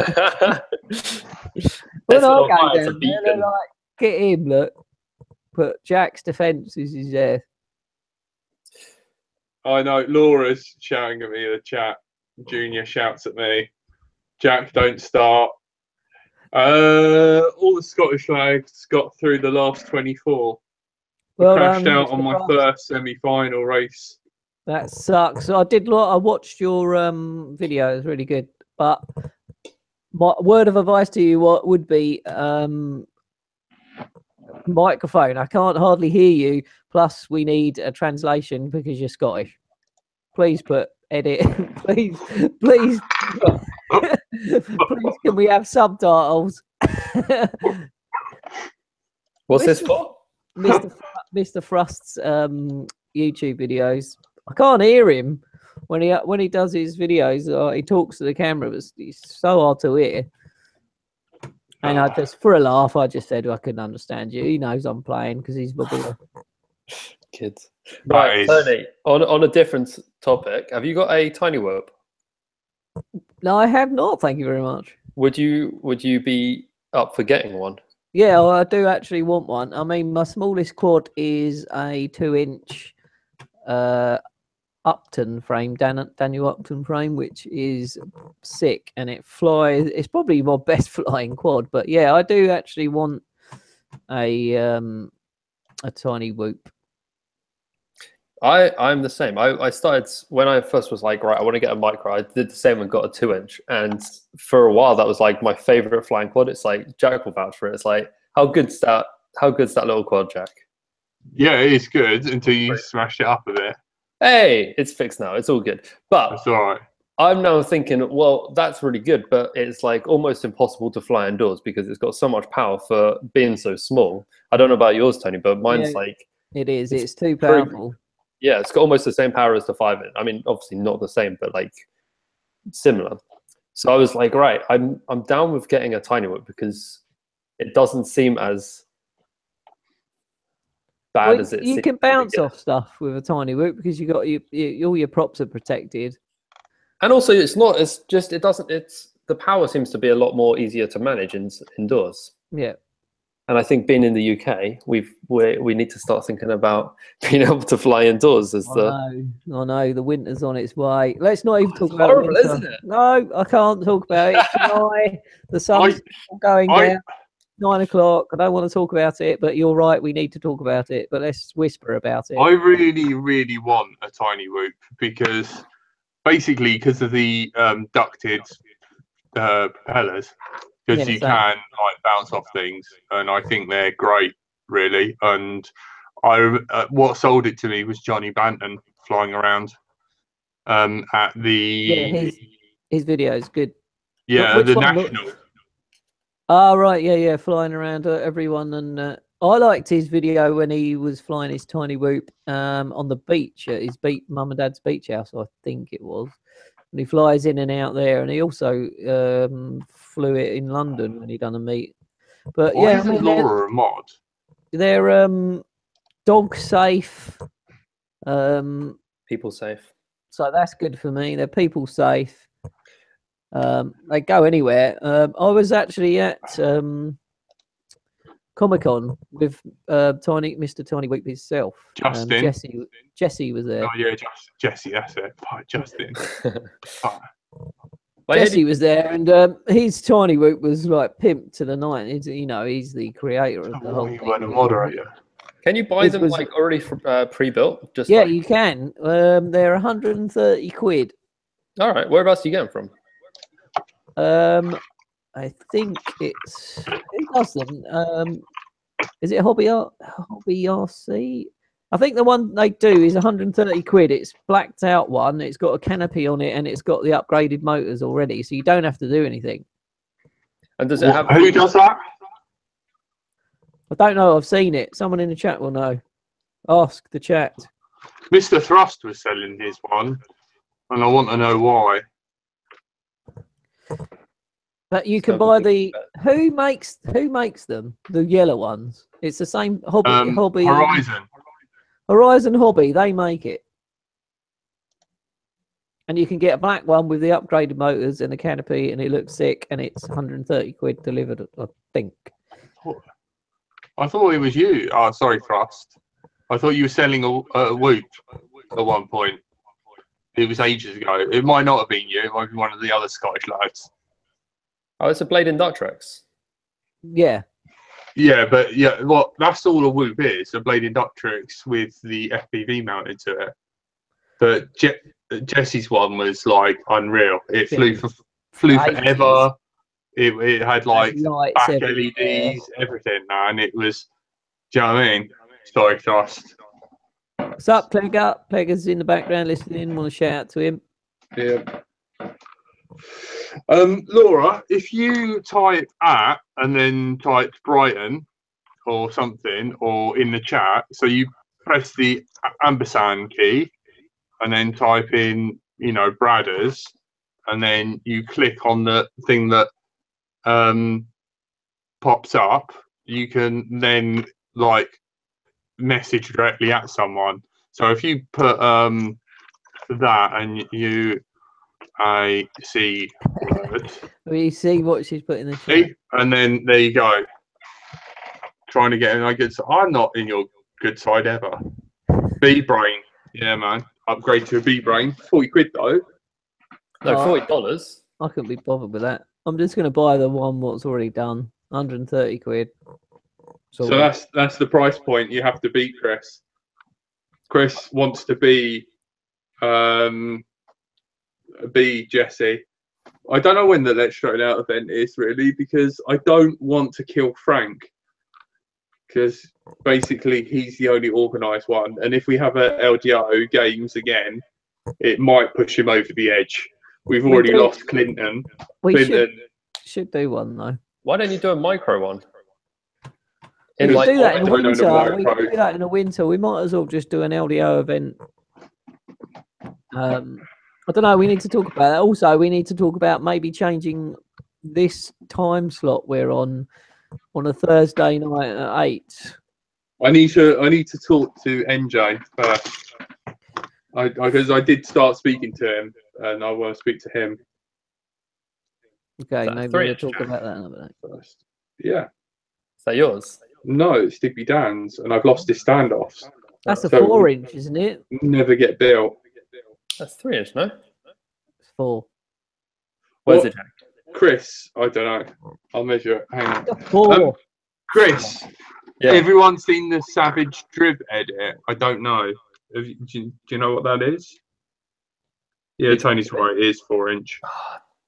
When That's I little go fire, it's a down there, they're beacon. like, get him. Look, but Jack's defence is his hair. I know Laura's shouting at me in the chat. Junior shouts at me. Jack, don't start. All the Scottish lads got through the last 24. Well Crashed done, out on Mr. my Frost. first semi-final race. That sucks. I did. I watched your video. It was really good. But my word of advice to you, what would be microphone. I can't hardly hear you. Plus, we need a translation because you're Scottish. Please put edit. please, please, please. Can we have subtitles? What's this for? Mr. Frost's YouTube videos. I can't hear him when he does his videos. He talks to the camera, but he's so hard to hear. And I just, for a laugh, I just said I couldn't understand you. He knows I'm playing because he's my boy. Kids. That Right, is- Tony, on a different topic, have you got a tiny whoop? No, I have not. Thank you very much. Would you be up for getting one? Yeah, well, I do actually want one. I mean, my smallest quad is a 2-inch Upton frame, Daniel Upton frame, which is sick, and it flies. It's probably my best flying quad, but yeah, I do actually want a tiny whoop. I'm the same. I started when I first was like, right, I want to get a micro. I did the same and got a 2-inch, and for a while that was like my favorite flying quad. It's like Jack will vouch for it. It's like how good's that little quad, Jack? Yeah, it is good until you smash it up a bit. Hey, it's fixed now. It's all good. But That's all right. I'm now thinking, well, that's really good, but it's like almost impossible to fly indoors because it's got so much power for being so small. I don't know about yours, Tony, but mine's Yeah. like, It is. It's too pretty- powerful. yeah, it's got almost the same power as the 5-inch. I mean, obviously not the same, but like similar. So I was like, right, I'm down with getting a tiny one because it doesn't seem as bad Well, as it you seems can to bounce be. off stuff with a tiny whoop because you got all your props are protected. And also, it's not. It's just. It doesn't. It's the power seems to be a lot more easier to manage indoors. Yeah. And I think being in the UK, we need to start thinking about being able to fly indoors as the. I know the winter's on its way. Let's not even talk about horrible, winter. isn't it? No, I can't talk about it. July, the sun's going down. 9 o'clock. I don't want to talk about it, but you're right. We need to talk about it. But let's whisper about it. I really, really want a tiny whoop because of the ducted propellers, because Yeah, you same. can like bounce off things, and I think they're great, really. And what sold it to me was Johnny Banton flying around at the his video is good. the Which one? national. Oh, right. Yeah. Flying around everyone. And I liked his video when he was flying his tiny whoop on the beach at his mum and dad's beach house, I think it was. And he flies in and out there. And he also flew it in London when he done a meet. But Why yeah, isn't Laura a mod? they're dog safe. People safe. So that's good for me. They're people safe. They go anywhere. I was actually at Comic-Con with Mr. Tiny Whoop himself. Justin. Jesse was there. Oh yeah, Jesse. That's it. Right, Justin. Jesse was there, and his Tiny Whoop was like pimped to the nine. He's the creator of the whole You thing. weren't a moderator. Can you buy This them was- like already pre-built? Just Yeah, like- you can. They're 130 quid. All right. Whereabouts do you get them from? I think it's who does them? Is it Hobby RC? I think the one they do is 130 quid. It's blacked out one. It's got a canopy on it and it's got the upgraded motors already, so you don't have to do anything. And does it have? Who does that? I don't know. I've seen it. Someone in the chat will know. Ask the chat. Mr. Thrust was selling his one, and I want to know why. But you can So buy we the who makes them? The yellow ones. It's the same hobby. Horizon Hobby, they make it. And you can get a black one with the upgraded motors and the canopy, and it looks sick, and it's 130 quid delivered, I think. I thought it was you. Oh, sorry, Frost. I thought you were selling a Whoop at one point. It was ages ago. It might not have been you. It might be one of the other Scottish lads. Oh, it's a Blade Inductrix. Yeah. Yeah, but yeah, well, that's all a Whoop is, a Blade Inductrix with the FPV mounted to it. But Jesse's one was like unreal. It flew forever. It had like back LEDs, everything, man. It was, do you know what I mean? Sorry, Frost. What's up, Plegger? Plegger's in the background listening. Want to shout out to him? Yeah. Laura, if you type at and then type Brighton or something, or in the chat, so you press the ampersand key and then type in, you know, Bradders, and then you click on the thing that pops up, you can then like message directly at someone. So if you put that and I see word. We see what she's put in the chat. And then there you go. Trying to get in my good side. I'm not in your good side ever. B brain. Yeah, man. Upgrade to a B brain. 40 quid though. No, $40. I couldn't be bothered with that. I'm just going to buy the one what's already done. 130 quid. So that's the price point you have to beat, Chris. Chris wants to be Jesse. I don't know when the Let's Throw It Out event is really, because I don't want to kill Frank, because basically he's the only organised one, and if we have a LGO games again, it might push him over the edge. We've already lost Clinton. Should do one though. Why don't you do a micro one? We could do that in the winter. We could do that in the winter. We might as well just do an LDO event. I don't know. We need to talk about that. Also, we need to talk about maybe changing this time slot we're on a Thursday night at 8. I need to talk to NJ first. Because I did start speaking to him, and I want to speak to him. Okay, maybe we'll talk about that another day. First. Yeah. Is that yours? No, it's Digby Dan's, and I've lost his standoffs. That's a 4-inch, isn't it? Never get built. That's 3-inch, no? It's 4. Where's it? Chris, I don't know. I'll measure it. Hang on. 4. Chris, Yeah. everyone seen the Savage Drib edit? I don't know. Do you know what that is? Yeah, Tony's right. It is 4-inch.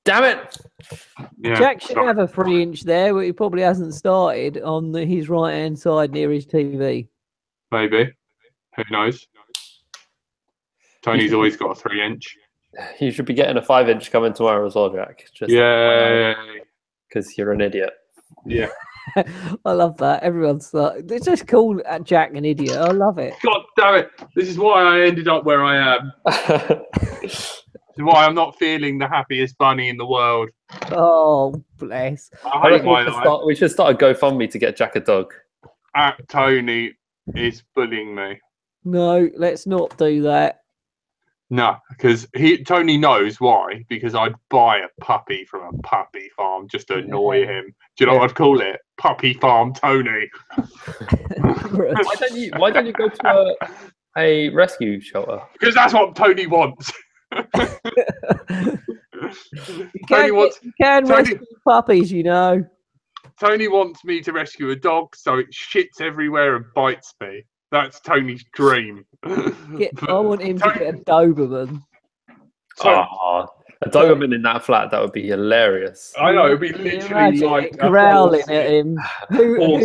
Damn it! Yeah, Jack should have a 3-inch there, but he probably hasn't started on his right-hand side near his TV. Maybe. Who knows? Tony's always got a 3-inch. You should be getting a 5-inch coming tomorrow as well, Jack. Just because you're an idiot. Yeah. I love that. Everyone's like, it's just call Jack an idiot. I love it. God damn it! This is why I ended up where I am. This is why I'm not feeling the happiest bunny in the world. Oh, bless. I hate my life. We should start a GoFundMe to get Jack a dog. Tony is bullying me. No, let's not do that. No, because Tony knows why. Because I'd buy a puppy from a puppy farm just to annoy him. Do you know what I'd call it? Puppy Farm Tony. Why don't you go to a rescue shelter? Because that's what Tony wants. You can rescue puppies, you know. Tony wants me to rescue a dog, so it shits everywhere and bites me. That's Tony's dream. I want him to get a Doberman. A Doberman in that flat, that would be hilarious. I know, it'd be literally like growling at him. Who's old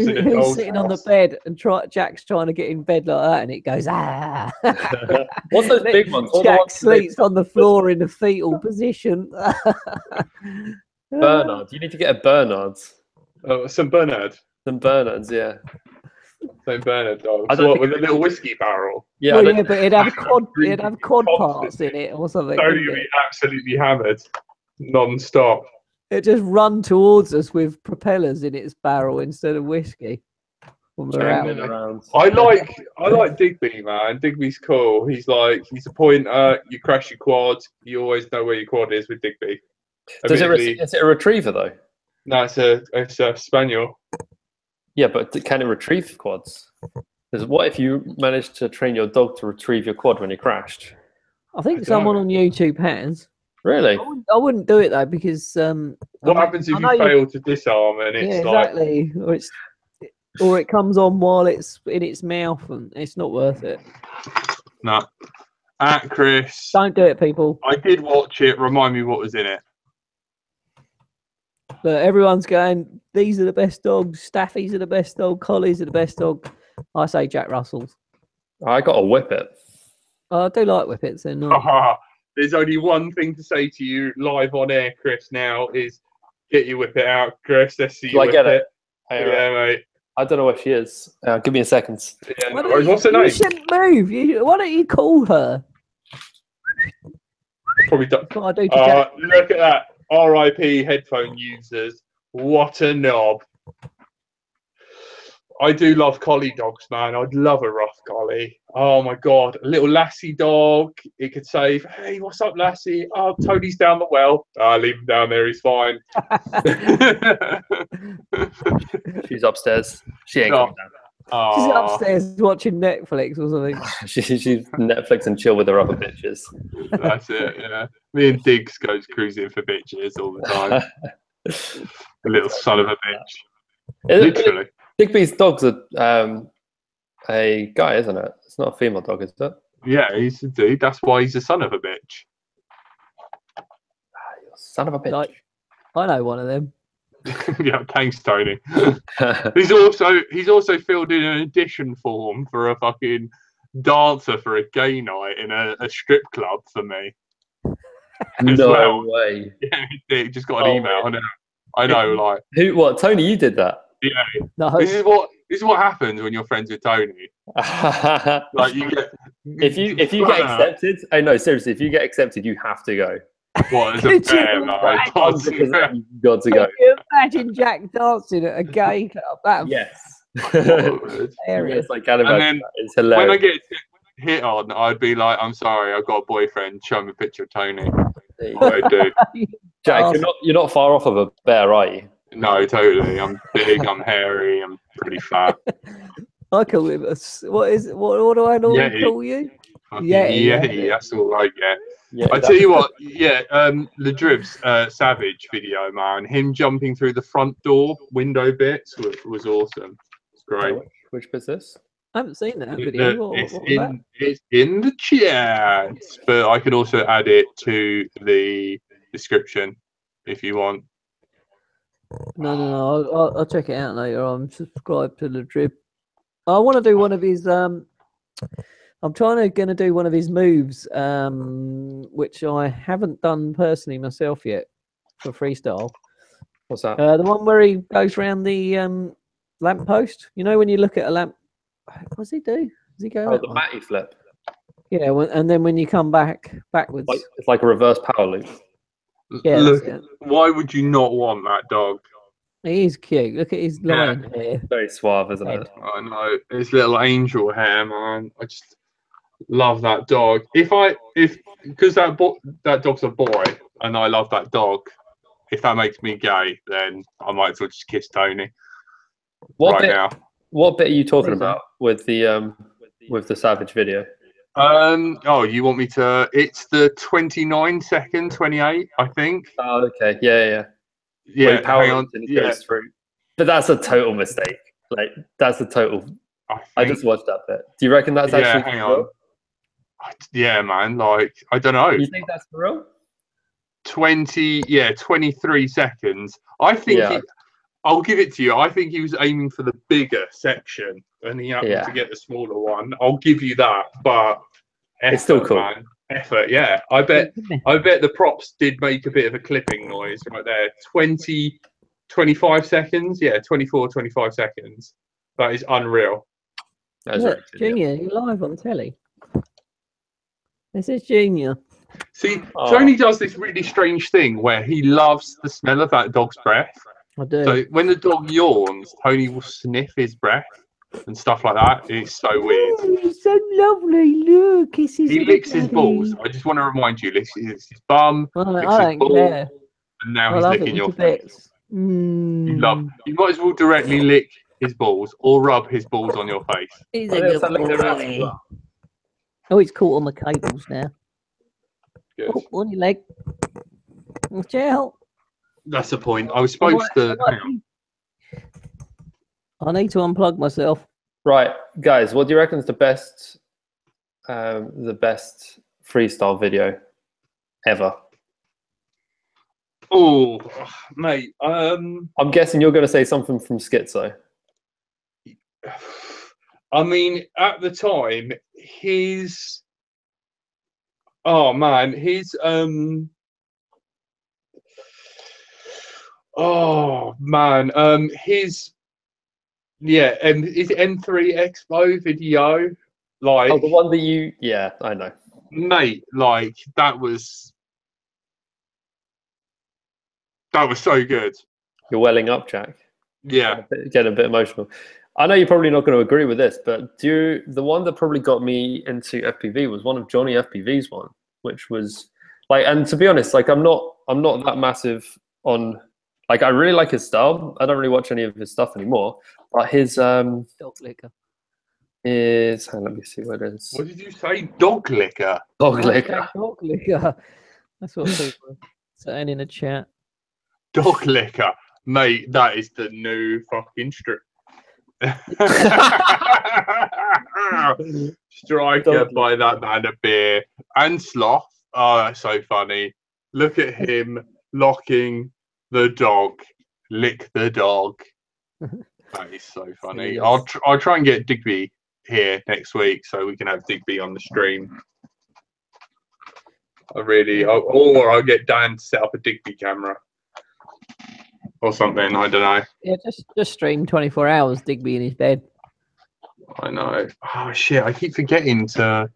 sitting on the house. bed and Jack's trying to get in bed like that, and it goes ah. What's those big ones? Jack sleeps on the floor in a fetal position. Bernard. You need to get a Bernard. Some Bernard. Some Bernards, yeah. St. Bernard dogs. I don't With a little whiskey barrel? Yeah, well, yeah, but it'd have cod parts in it or something. Tony would be absolutely hammered, non-stop. it just run towards us with propellers in its barrel instead of whiskey. When we're out. Genuinely. Around. I like Digby, man. Digby's cool. He's a pointer. You crash your quad. You always know where your quad is with Digby. Is Admittedly, it a retriever though? no, it's a spaniel. Yeah, but can it retrieve quads? Because what if you managed to train your dog to retrieve your quad when you crashed? I think I someone don't. on YouTube has. Really? I wouldn't do it though because What happens if I know you fail to disarm and it's yeah, like exactly. Or it comes on while it's in its mouth, and it's not worth it. no? At Chris, Don't do it, people. I did watch it. Remind me what was in it. But everyone's going, these are the best dogs. Staffies are the best dog. Collies are the best dog. I say Jack Russells. I got to whip it. I do like whippets. They're nice. There's only one thing to say to you live on air, Chris. Now is get your whip it out, Chris. Let's see you I whip get it. it? Hey, Yeah, mate. I don't know where she is. Give me a second. Yeah, Why no don't worries. What's her you name? shouldn't move. Why don't you call her? Probably done. That's what I do to Jack. Look at that. RIP headphone users. What a knob. I do love collie dogs, man. I'd love a rough collie. Oh my god, a little lassie dog. It could say, "Hey, what's up, lassie? Oh, Tony's down the well. Leave him down there. He's fine." She's upstairs. She ain't No. coming down. She's Aw, upstairs watching Netflix or something. She's Netflix and chill with her other bitches. that's it. Yeah, me and Diggs goes cruising for bitches all the time. A little son of a bitch. Literally. Digby's dog's a guy, isn't it? It's not a female dog, is it? Yeah, he's a dude. That's why he's a son of a bitch. Son of a bitch. Like, I know one of them. Yeah, thanks, Tony. He's also filled in an audition form for a fucking dancer for a gay night in a strip club for me. As no well. way. Yeah, he just got an Oh, email. really? I know, like, Who? What? Tony, you did that. yeah. No, This is what happens when you're friends with Tony. Like, you get if you get accepted, oh no, seriously, if you get accepted, you have to go. what as a Could you bear, man. Because you've got to go. Can you imagine Jack dancing at a gay club? That's Yes. hilarious. It's like animation. And then It's hilarious. When I get hit on, I'd be like, "I'm sorry, I've got a boyfriend. Show me a picture of Tony." There you go. I do. Jack, you're not far off of a bear, are you? No, totally. I'm big. I'm hairy. I'm pretty fat. I call him what do I normally Yeti. call you? Fucking Yeah. Yeti, that's all I get. Yeah. I tell you what, yeah, Ledriv's Savage video, man, him jumping through the front door window bits was awesome. It's great. Which bit's this? I haven't seen that video. It's What was that? in the chat, but I can also add it to the description if you want. No. I'll check it out later. I'm subscribed to the drip. I want to do one of his. I'm gonna do one of his moves, which I haven't done personally myself yet for freestyle. What's that? The one where he goes around the lamp post. You know when you look at a lamp, what does he do? Does he go? Oh, that the way? Matty flip. Yeah, and then when you come backwards. It's like a reverse power loop. Yeah, Look, that's it. why would you not want that dog? He is cute. Look at his Yeah. line here. Very suave, isn't it? I know his little angel hair, man. I just love that dog. Because that dog's a boy, and I love that dog. If that makes me gay, then I might as well just kiss Tony What bit? now. What bit are you talking Amazing. about with the Savage video? Oh, you want me to? It's the 29 second, 28, I think. Oh, okay. Yeah. Yeah, Where he power hang on. loops and he Yeah, goes through. But that's a total mistake. Like that's a total. I just watched that bit. Do you reckon that's Yeah, actually? hang for real? on. Yeah, man. Like, I don't know. You think that's for real? 23 seconds. I think Yeah. I'll give it to you. I think he was aiming for the bigger section and he happened Yeah. to get the smaller one. I'll give you that, but It's still effort, cool. man. Effort, yeah. I bet the props did make a bit of a clipping noise right there. 25 seconds. Yeah, 25 seconds. That is unreal. That's Look, right. Yeah. Junior, you're live on telly. This is Junior. See, Oh. Tony does this really strange thing where he loves the smell of that dog's breath. I do. So when the dog yawns, Tony will sniff his breath and stuff like that. It's so weird. Oh, he's so lovely. Look, kisses. He licks his balls. I just want to remind you, licks his bum, I licks don't his balls, care. and now I he's love licking it your to face. bits. Mm. You might as well directly lick his balls or rub his balls on your face. He's Oh, a yeah, good so lick their ass as boy. well. Oh, he's caught on the cables now. Good. Oh, on your leg. Watch out. That's the point. I was supposed to. Hang on. I need to unplug myself. Right, guys, what do you reckon is the best freestyle video ever? Oh, mate. I'm guessing you're going to say something from Schizo. I mean, at the time, his. Oh man, his Oh man, his. Yeah, and is it M3 Expo video? Like, Oh, the one that you... Yeah, I know. mate, like that was so good. You're welling up, Jack. Yeah. Getting a bit emotional. I know you're probably not going to agree with this, but the one that probably got me into FPV was one of Johnny FPV's one, which was like, and to be honest, like I'm not that massive on, like I really like his style. I don't really watch any of his stuff anymore, but his Dog liquor. is, let me see what it is. What did you say? Dog liquor. Dog liquor. Dog liquor. That's what people are saying in the chat. Dog liquor. Mate, that is the new fucking strip. Striker Dog by that man of beer and Sloth. Oh, that's so funny. Look at him locking the dog. Lick the dog. That is so funny. Yes. I'll try and get Digby here next week so we can have Digby on the stream. Or I'll get Dan to set up a Digby camera or something. I don't know. Yeah, just stream 24 hours. Digby in his bed. I know. Oh shit! I keep forgetting to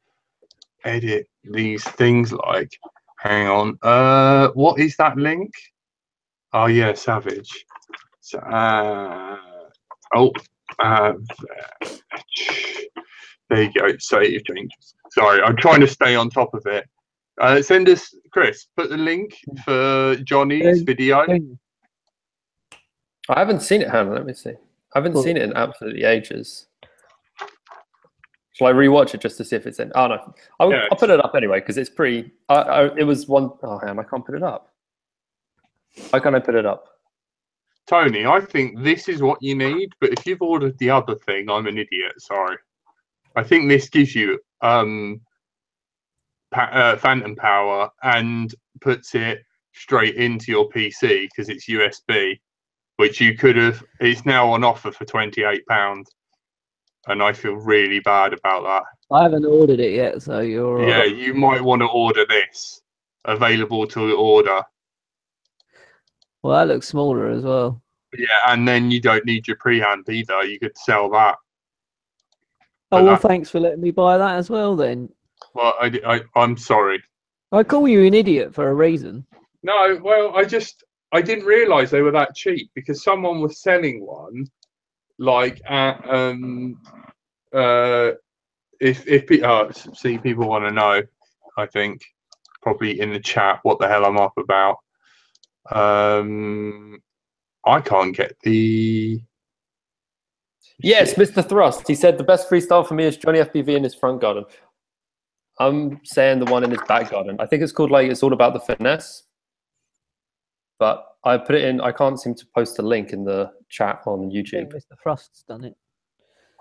edit these things. Like, hang on. What is that link? Oh yeah, Savage. So, there you go. Save changes. Sorry, I'm trying to stay on top of it. Send us, Chris. Put the link for Johnny's video. I haven't seen it, Hannah. Let me see. I haven't Cool. seen it in absolutely ages. Shall I rewatch it just to see if it's in? Oh no, I'll put it up anyway because it's pretty. It was one. Oh, damn, I can't put it up. Why can't I put it up? Tony, I think this is what you need, but if you've ordered the other thing, I'm an idiot. Sorry. I think this gives you phantom power and puts it straight into your PC because it's USB, which you could have. It's now on offer for £28, and I feel really bad about that. I haven't ordered it yet, so you're all Yeah, right. you might want to order this. Available to order. Well, that looks smaller as well. Yeah, and then you don't need your pre-hand either. You could sell that. Oh, well, that- thanks for letting me buy that as well then. Well, I'm sorry. I call you an idiot for a reason. No, well, I didn't realise they were that cheap because someone was selling one, like at see, people want to know. I think probably in the chat what the hell I'm up about. I can't get the. Yes, Mr. Thrust. He said the best freestyle for me is Johnny FPV in his front garden. I'm saying the one in his back garden. I think it's called like It's All About the Finesse. But I put it in. I can't seem to post a link in the chat on I YouTube. think Mr. Frost's done it.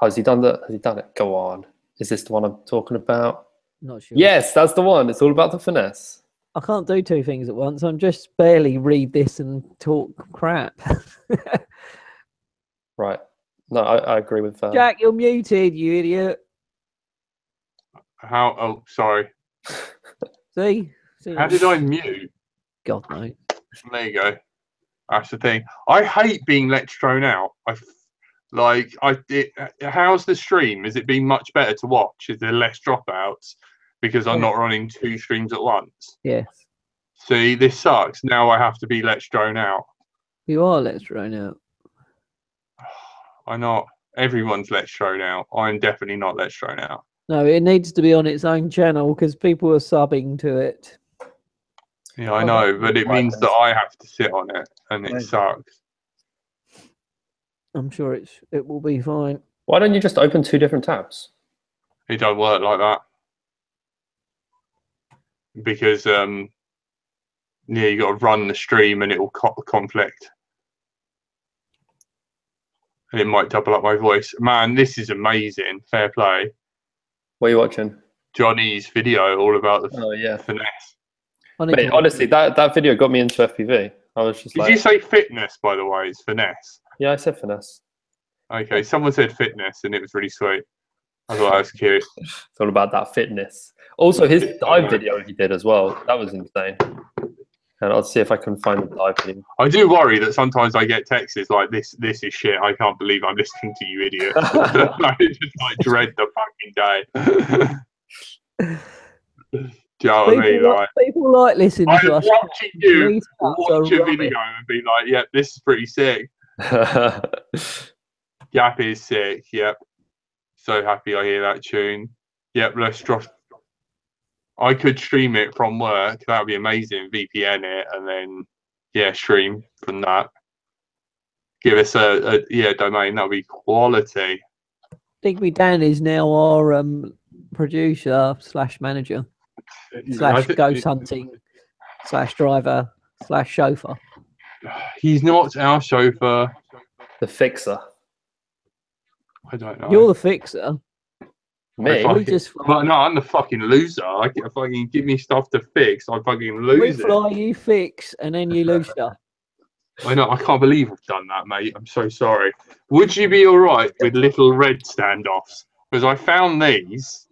Has he done that? Has he done it? Go on. Is this the one I'm talking about? Not sure. Yes, that's the one. It's all about the finesse. I can't do two things at once. I'm just barely read this and talk crap. Right. No, I agree with that. Jack, you're muted, you idiot. How? Oh, sorry. See? How did I mute? God knows. There you go. That's the thing. I hate being let thrown out. How's the stream? Is it being much better to watch? Is there less dropouts? because I'm not running 2 streams at once. Yes. See, this sucks. Now I have to be Let's Drone Out. You are Let's Drone Out. I'm not. Everyone's Let's Drone Out. I'm definitely not Let's Drone Out. No, it needs to be on its own channel because people are subbing to it. Yeah, I know, but it means that I have to sit on it, and it Right. sucks. I'm sure it will be fine. Why don't you just open 2 different tabs? It don't work like that because yeah, you got to run the stream, and it will conflict, and it might double up my voice. Man, this is amazing. Fair play. What are you watching? Johnny's video all about the Oh yeah. finesse. Mate, honestly, that video got me into FPV. I was just Did like, you say fitness, by the way? It's finesse. yeah, I said finesse. Okay, someone said fitness, and it was really sweet. I thought that was cute. It's all about that fitness. Also, his dive video he did as well. That was insane. And I'll see if I can find the dive video. I do worry that sometimes I get texts like this. This is shit. I can't believe I'm listening to you, idiot. I just like dread the fucking day. Do you know what I mean? Like, people like listening I'm to us. watching you These cuts watch are a video and be like, "Yep, this is pretty sick." Gap is sick. Yep. So happy I hear that tune. Yep, let's drop. I could stream it from work. That would be amazing. VPN it and then stream from that. Give us a domain. That would be quality. Digby Dan is now our producer / manager / ghost hunting / driver / chauffeur. He's not our chauffeur. The fixer. I don't know. You're the fixer. Me? I We just But no, I'm the fucking loser. I get fucking give me stuff to fix. I fucking we lose it. fly, you fix, and then you lose stuff. I know. I can't believe I've done that, mate. I'm so sorry. Would you be all right with little red standoffs? Because I found these.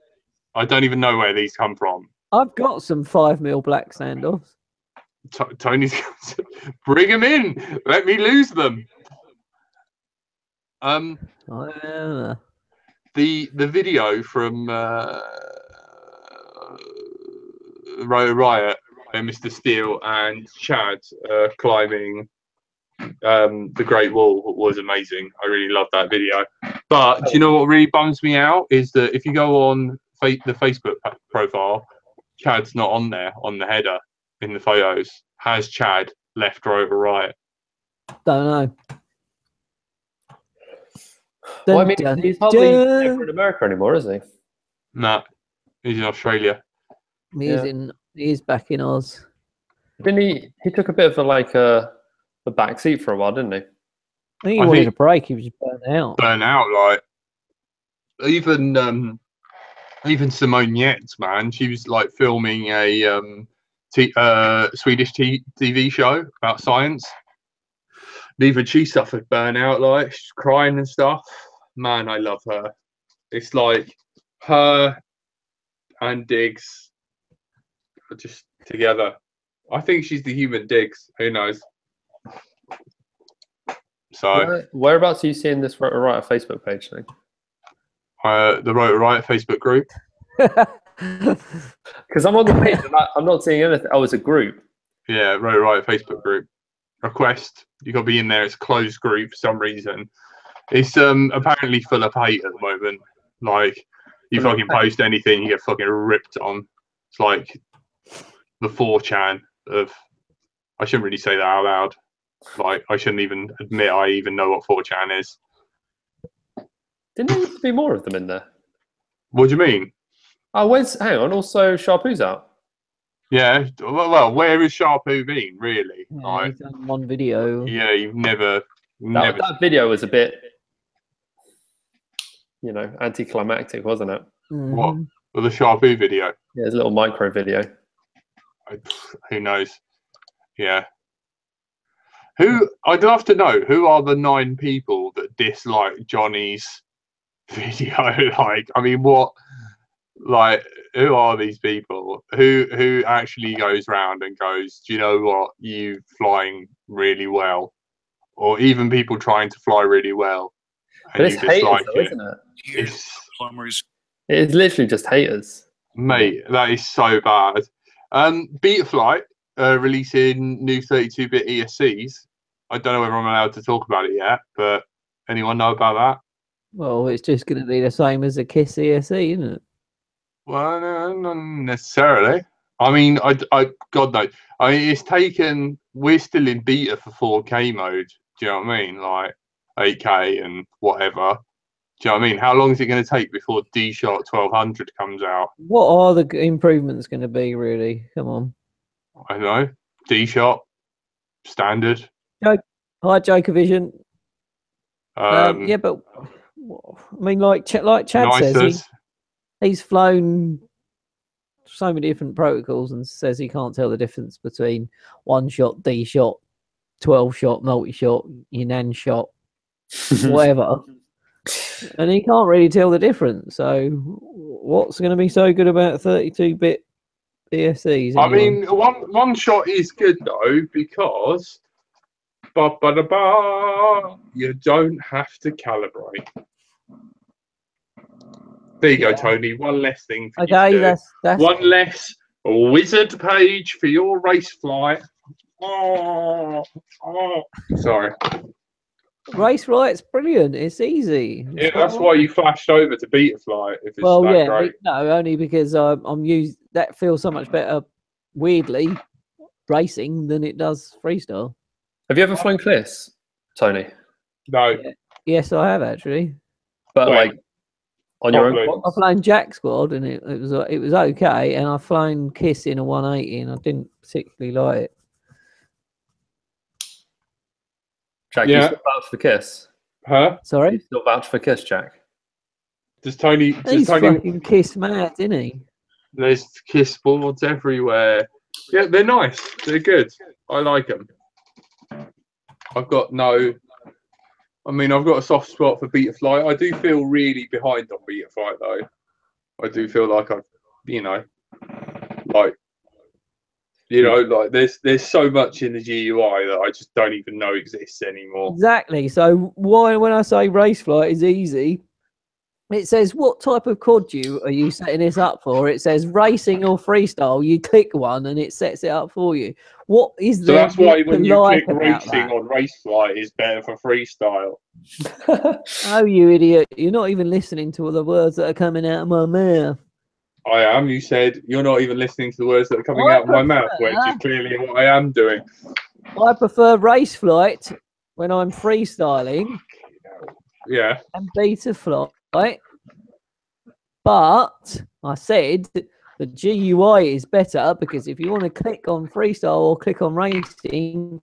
I don't even know where these come from. I've got some 5mm black standoffs. Tony's bring them in. Let me lose them. The video from Riot, Mr. Steele and Chad climbing the Great Wall was amazing. I really loved that video. But do you know what really bums me out is that if you go on the Facebook profile, Chad's not on there on the header in the photos. Has Chad left, right, or right? Don't know. Well, I mean, he's hardly ever in America anymore, is he? No, he's in Australia. He's back in Oz. Didn't he? He took a bit of a back seat for a while, didn't he? I think he wanted a break. He was just burnt out. Burnt out, like even Simone Yates, man. She was like filming a Swedish TV show about science. Even she suffered burnout, like she's crying and stuff. Man, I love her. It's like her and Diggs are just together. I think she's the human Diggs. Who knows? So, whereabouts are you seeing this Riot Facebook page thing? the Riot Facebook group. Because I'm on the page and I'm not seeing anything. Oh, it's a group. Yeah, Riot Facebook group. Request. You got to be in there. It's a closed group for some reason. It's apparently full of hate at the moment. Like you fucking post anything, you get fucking ripped on. It's like the 4chan of. I shouldn't really say that out loud. Like I shouldn't even admit I even know what 4chan is. Didn't there used to be more of them in there? What do you mean? Oh, hang on. Also, Sharpoo's out. Yeah. Well, where has Sharpoo been, really? Yeah, Like, he's done one video. yeah, you've never. That video was a bit, anticlimactic, wasn't it? Mhm. What? Well, the Sharpoo video. Yeah, it's a little micro video. Who knows? Yeah. I'd love to know who are the 9 people that dislike Johnny's video. Like, I mean, what? Like, who are these people? Who actually goes round and goes, do you know what? You flying really well, or even people trying to fly really well, and But it's you dislike haters, though, it. isn't it? It's, Plumbers. It's literally just haters. Mate, that is so bad. Betaflight releasing new 32-bit ESCs. I don't know whether I'm allowed to talk about it yet, but anyone know about that? Well, it's just going to be the same as a KISS ESE, isn't it? Well, no, not necessarily. I mean, God knows. I mean, it's taken. We're still in beta for 4K mode. Do you know what I mean? Like 8K and whatever. Do you know what I mean? How long is it going to take before D-Shot 1200 comes out? What are the improvements going to be, really? Come on. I don't know. D-Shot standard. Hi, Jokervision. Yeah, but I mean, like Chad says, Nicers. he's flown so many different protocols and says he can't tell the difference between one-shot, D-Shot, 12-shot, multi-shot, Yinan shot, whatever. And he can't really tell the difference. So what's going to be so good about 32-bit ESCs? I mean, one shot is good though, because you don't have to calibrate. There you go, Tony. One less thing for you to do. That's one less wizard page for your race flight. Oh, sorry. Race flight's brilliant. It's easy. Yeah, that's why you flashed over to Betaflight. If it's that great. No, only because I'm used. That feels so much better, weirdly, racing than it does freestyle. Have you ever flown Cliss, Tony? No. Yeah. Yes, I have actually. But like on your Probably. own quad? I've flown Jack Squad and it was okay, and I've flown KISS in a 180 and I didn't particularly like it. Jack, you still vouch for KISS? Huh? Sorry? You still vouch for KISS, Jack? Does Tony? He's fucking KISS mad, isn't he? There's KISS boards everywhere. Yeah, they're nice. They're good. I like them. I've got a soft spot for Betaflight. I do feel really behind on Betaflight though. I do feel like there's so much in the GUI that I just don't even know exists anymore. Exactly. So when I say race flight is easy, it says what type of quad are you setting this up for? It says racing or freestyle. You click one and it sets it up for you. What is so there? That's why when you click racing that? on Raceflight is better for freestyle. Oh, you idiot! You're not even listening to all the words that are coming out of my mouth. I am. You said you're not even listening to the words that are coming out of my mouth, which is clearly what I am doing. I prefer race flight when I'm freestyling. Yeah. And Betaflight. But I said the GUI is better because if you want to click on freestyle or click on racing,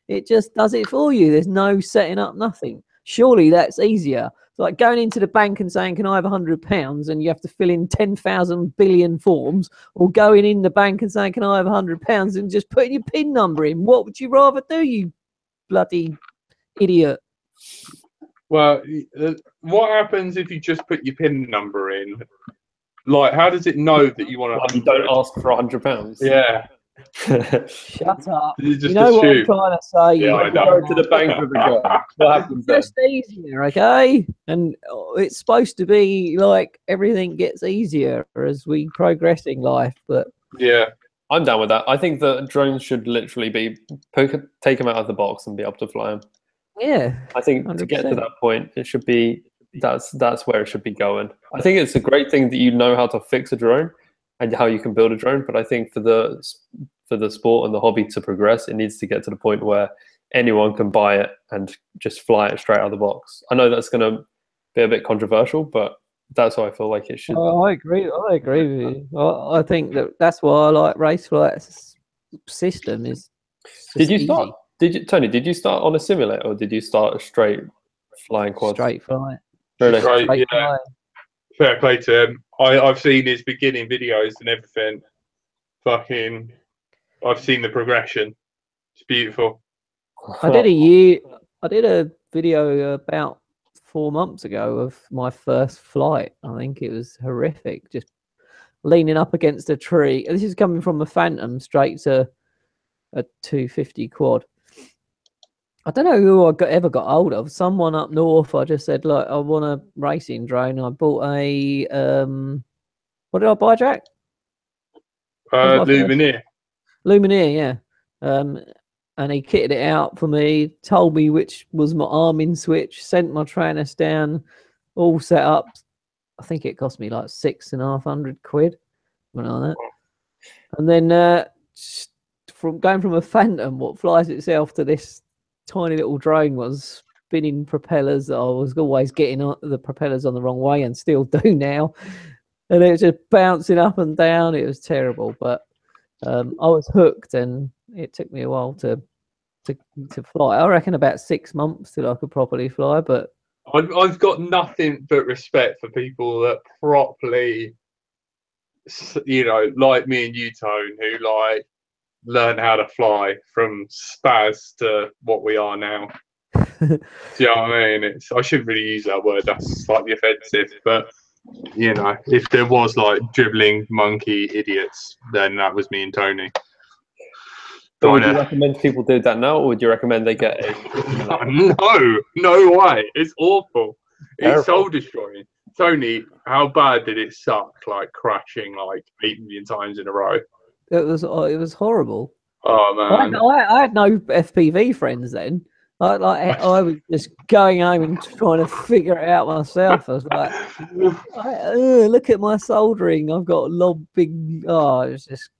it just does it for you. There's no setting up nothing. Surely that's easier. It's like going into the bank and saying, can I have £100? And you have to fill in 10,000 billion forms, or going in the bank and saying, can I have £100? And just putting your PIN number in. What would you rather do, you bloody idiot? Well, what happens if you just put your PIN number in? Like, how does it know that you want You don't ask for £100. Yeah. Shut up. You just know what I'm assume. trying to say? Yeah, I know. Go to the bank with a gun. What happens then? Just easier, okay? And it's supposed to be like everything gets easier as we progress in life, but Yeah. I'm down with that. I think that drones should literally be take them out of the box and be able to fly them. yeah, I think to get to 100%. that point, it should be that's where it should be going. I think it's a great thing that you know how to fix a drone and how you can build a drone. But I think for the sport and the hobby to progress, it needs to get to the point where anyone can buy it and just fly it straight out of the box. I know that's going to be a bit controversial, but that's how I feel like it should. Oh, I agree with you. I think that's why I like Raceflight's system. Is Did you start? Tony? Did you start on a simulator or did you start a straight flying quad? straight flight? Really? Right, Straight yeah. flight. Fair play to him. I've seen his beginning videos and everything. Fucking, I've seen the progression. It's beautiful. I did a video about 4 months ago of my first flight. I think it was horrific. Just leaning up against a tree. This is coming from a Phantom straight to a 250 quad. I don't know who I ever got hold of. Someone up north. I just said, look, I want a racing drone. I bought a what did I buy, Jack? My first. Lumineer. Lumineer, yeah. And he kitted it out for me, told me which was my arming switch, sent my trainers down, all set up. I think it cost me like £650 quid, something like that. And then from going from a Phantom, what flies itself, to this tiny little drone, was spinning propellers that I was always getting the propellers on the wrong way and still do now. And it was just bouncing up and down. It was terrible, but I was hooked, and it took me a while to fly. I reckon about 6 months till I could properly fly. But I've got nothing but respect for people that properly, you know, like me and you, Tone, who like learn how to fly from spaz to what we are now. Do you know what I mean? I shouldn't really use that word. That's slightly offensive, but you know, if there was like dribbling monkey idiots, then that was me and Tony. So would you recommend people do that now, or would you recommend they get a? No way. It's awful. Terrible. It's soul destroying. Tony, how bad did it suck? Like crashing like 8 million times in a row. it was horrible. Oh man. I had no FPV friends then. I was just going home and trying to figure it out myself. I was like, look at my soldering. I've got big. Oh, it was just.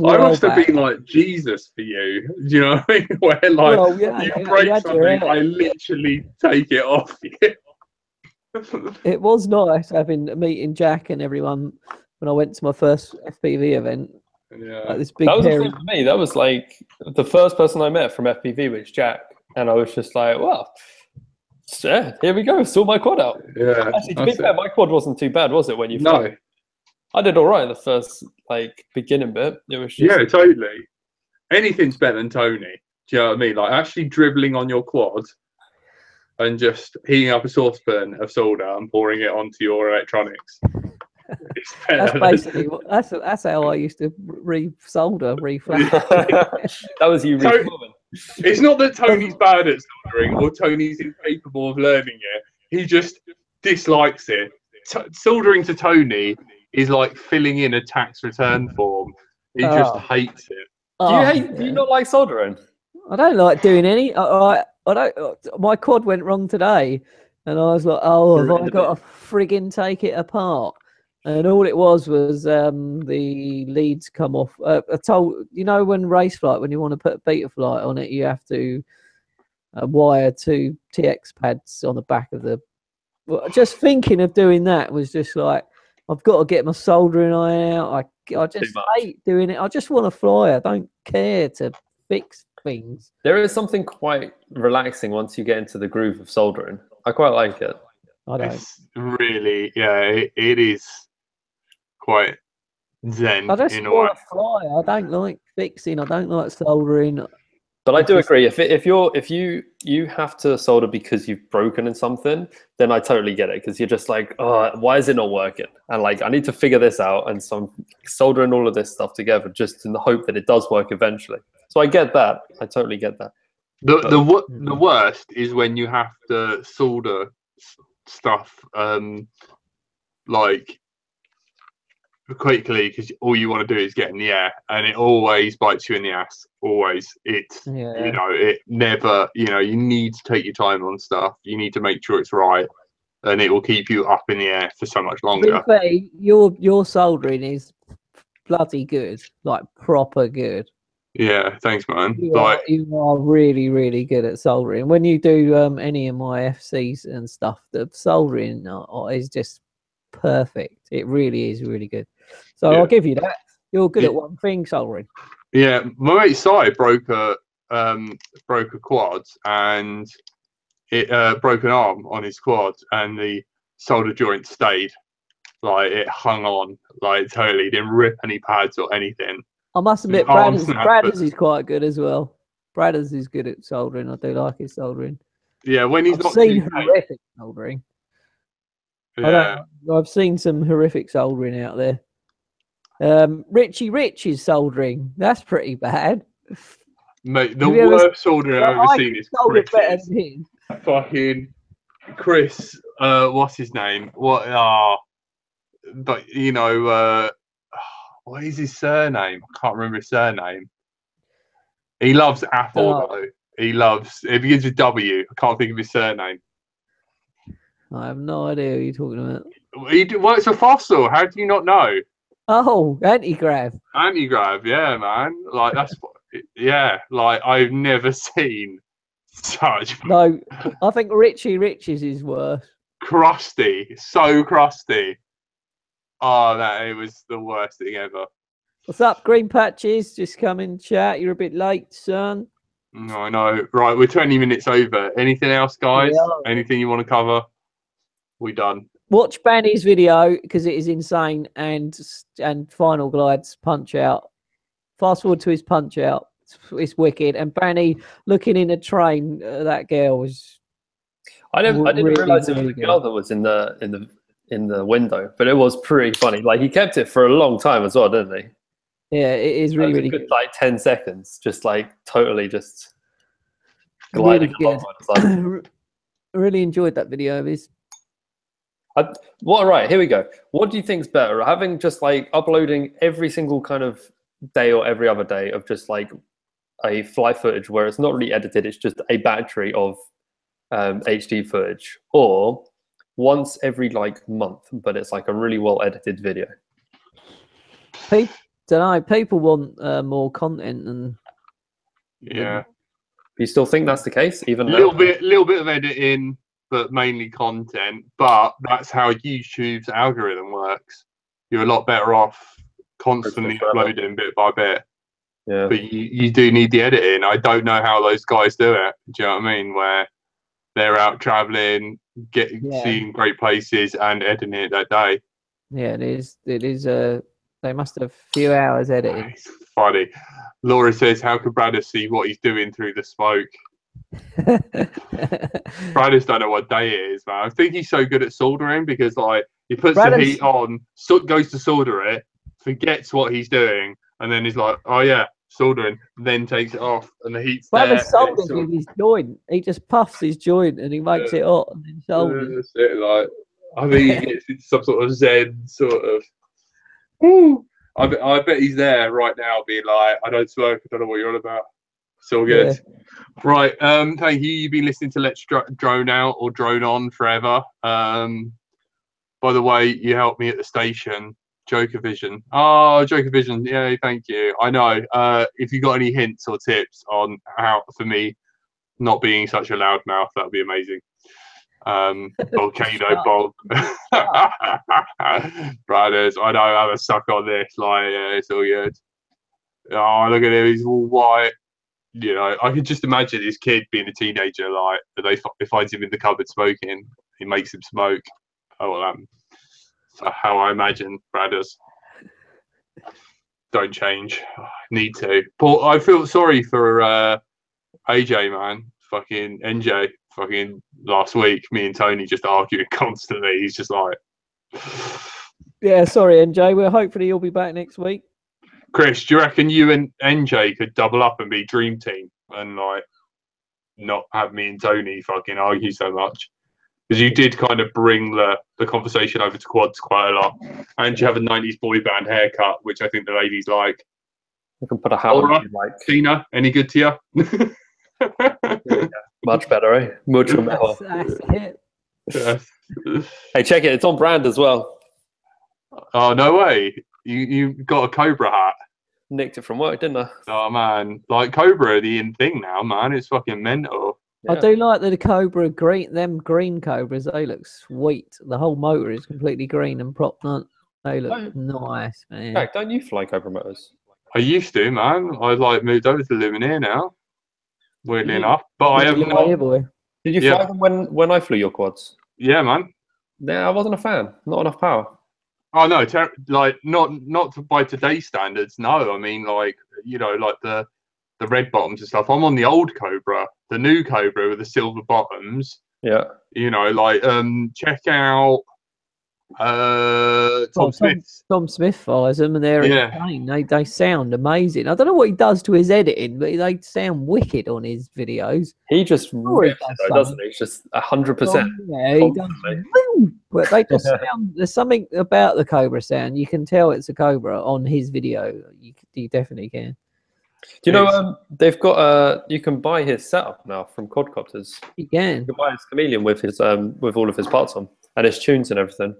I must have been like Jesus for you. Do you know what I mean? Where like you break something, I literally take it off you. It was nice meeting Jack and everyone when I went to my first FPV event. Yeah, like this big. That was the same for me. That was like the first person I met from FPV was Jack, and I was just like, well, yeah, here we go. Saw my quad out. Yeah. Actually, to be fair, my quad wasn't too bad, was it? When you no. I did all right in the first like beginning bit. It was just... Yeah, totally. Anything's better than Tony. Do you know what I mean? Like actually dribbling on your quad and just heating up a saucepan of solder and pouring it onto your electronics. It's better. That's basically that's how I used to re-solder, reflash. That was you reforming. It's not that Tony's bad at soldering or Tony's incapable of learning it. He just dislikes it. Soldering to Tony is like filling in a tax return form. He just hates it. Do you not like soldering? I don't like doing any. I don't. My quad went wrong today, and I was like, "Oh, have I got to frigging take it apart?" And all it was the leads come off. I told when race flight, when you want to put a beta flight on it, you have to wire 2 TX pads on the back of the. Well, just thinking of doing that was just like, I've got to get my soldering iron out. I just hate doing it. I just want to fly. I don't care to fix things. There is something quite relaxing once you get into the groove of soldering. I quite like it. I don't. It's really, it is quite zen. I just in a want way. to fly. I don't like fixing. I don't like soldering. But I do agree. If you have to solder because you've broken in something, then I totally get it, because you're just like, oh, why is it not working? And like, I need to figure this out, and so I'm soldering all of this stuff together just in the hope that it does work eventually. So I get that. I totally get that. The worst is when you have to solder stuff like quickly, because all you want to do is get in the air, and it always bites you in the ass. Always. It never, you need to take your time on stuff. You need to make sure it's right, and it will keep you up in the air for so much longer. Your soldering is bloody good, like proper good. Yeah, thanks, man. You are really, really good at soldering. When you do any of my FCs and stuff, the soldering is just perfect. It really is really good. So I'll give you that. You're good at one thing, soldering. Yeah, my mate Si broke a quad, and it broke an arm on his quad, and the solder joint stayed. Like it hung on, like totally didn't rip any pads or anything. I must admit, Bradders is quite good as well. Bradders is good at soldering. I do like his soldering. Yeah, when he's I've seen horrific soldering. Yeah. I've seen some horrific soldering out there. Richie Rich is soldering. That's pretty bad. Mate, the worst soldering I've ever seen is Chris. Fucking Chris, what's his name? But what is his surname? I can't remember his surname. He loves Apple though. He loves, it begins with W. I can't think of his surname. I have no idea who you're talking about. He works for Fossil. How do you not know? Oh, anti-grav. Anti-grav, yeah, man. Like that's, yeah. Like I've never seen such No, I think Richie Riches is worse. crusty, so crusty. Oh, that it was the worst thing ever. What's up, Green Patches? Just come in chat. You're a bit late, son. No, I know. Right, we're 20 minutes over. Anything else, guys? Yeah. Anything you want to cover? We done. Watch Banny's video because it is insane, and Final Glide's Punch Out. Fast forward to his Punch Out. It's wicked. And Banny looking in a train. That girl was. I didn't really, realize it was really the girl that was in the window, but it was pretty funny. Like he kept it for a long time as well, didn't he? Yeah, it is really, really good. good. Like 10 seconds, just like totally just gliding Really along. good. Really enjoyed that video of his. Right, here we go. What do you think's better? Having just like uploading every single kind of day or every other day of just like a flight footage where it's not really edited, it's just a battery of HD footage, or once every like month, but it's like a really well edited video? Don't know. People want more content, and Yeah. Do you still think that's the case? Even little bit of editing, but mainly content. But that's how YouTube's algorithm works. You're a lot better off constantly uploading bit by bit. Yeah. But you do need the editing. I don't know how those guys do it. Do you know what I mean? Where they're out traveling, seeing great places, and editing it that day. Yeah, it is. It is. They must have a few hours editing. It's funny. Laura says, "How could Brad see what he's doing through the smoke?" Brad don't know what day it is, man. I think he's so good at soldering because, like, he puts the heat on, goes to solder it, forgets what he's doing, and then he's like, "Oh yeah, soldering." Then takes it off, and the heat's there. Brad solders with his joint. He just puffs his joint and he makes it hot and then solders. Like, I think he gets into some sort of Zen sort of. Woo. I bet he's there right now, being like, "I don't smoke. I don't know what you're on about." It's all good. Yeah. Right. Thank you. You've been listening to Let's Drone Out or Drone On forever. By the way, you helped me at the station. Joker Vision. Oh, Joker Vision. Yeah, thank you. I know. If you got any hints or tips on how for me not being such a loudmouth, that would be amazing. Volcano Bob. Brothers, I know I'm a suck on this. Like, yeah, it's all good. Oh, look at him. He's all white. You know, I could just imagine this kid being a teenager. Like, they finds him in the cupboard smoking. He makes him smoke. Oh, well, so how I imagine Brothers. Don't change. Need to. But I feel sorry for AJ, man. Fucking NJ. Fucking last week, me and Tony just arguing constantly. He's just like, yeah, sorry, NJ. Well, hopefully you'll be back next week. Chris, do you reckon you and NJ could double up and be dream team and like not have me and Tony fucking argue so much? Because you did kind of bring the conversation over to quads quite a lot, and you have a 90s boy band haircut, which I think the ladies like. You can put a hat on you like. Tina, any good to you? Yeah, much better, eh? Mucho mejor. That's it. Yes. Hey, check it. It's on brand as well. Oh, no way. You got a Cobra hat. Nicked it from work, didn't I? Oh, man. Like, Cobra are the in thing now, man. It's fucking mental. Yeah. I do like the Cobra green. Them green Cobras, they look sweet. The whole motor is completely green and propped on. They look nice, man. Jack, don't you fly Cobra motors? I used to, man. I like moved over to Lumineer now. Weirdly enough, but I have not. Did you fly them when I flew your quads? Yeah, man. Yeah, I wasn't a fan. Not enough power. Oh no, like not by today's standards. No, I mean like like the red bottoms and stuff. I'm on the old Cobra, the new Cobra with the silver bottoms. Yeah. Like check out Tom Smith. Tom Smith fires them, and they're Yeah. insane. They sound amazing. I don't know what he does to his editing, but they sound wicked on his videos. He just Sure he rips does it, though, something. doesn't he? It's just 100%. Yeah, he does. constantly. Woo! But they just sound. There's something about the Cobra sound. You can tell it's a Cobra on his video. You definitely can. Do you know they've got you can buy his setup now from Quadcopters. You can. You can buy his Chameleon with his with all of his parts on and his tunes and everything.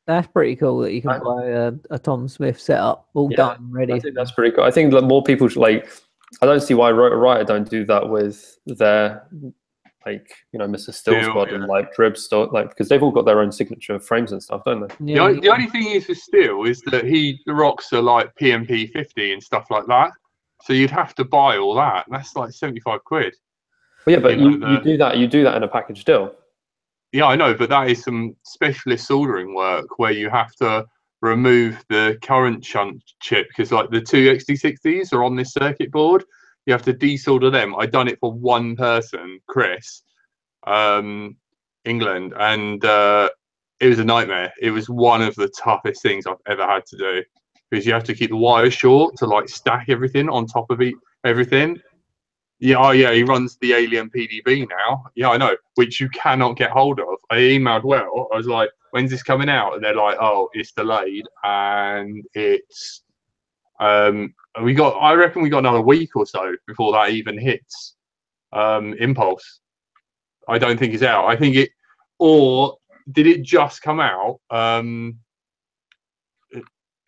That's pretty cool that you can buy a Tom Smith setup all done, ready. I think that's pretty cool. I think that more people should, like. I don't see why Rotor Riot don't do that with their, like, Mr. Steel Squad and like Drib stuff, like, because they've all got their own signature frames and stuff, don't they? Yeah, The only thing is with Steel is that he rocks are like PMP 50 and stuff like that. So you'd have to buy all that. And that's like 75 quid. Well, yeah, but you do that. You do that in a package deal. Yeah, I know, but that is some specialist soldering work where you have to remove the current shunt chip because, like, the two XT60s are on this circuit board. You have to desolder them. I done it for one person, Chris, England, and it was a nightmare. It was one of the toughest things I've ever had to do because you have to keep the wires short to like stack everything on top of everything. Yeah, oh yeah, he runs the Alien PDB now. Yeah, I know, which you cannot get hold of. I emailed Well. I was like, "When's this coming out?" And they're like, "Oh, it's delayed, and it's I reckon we got another week or so before that even hits Impulse. I don't think it's out. I think it, or did it just come out on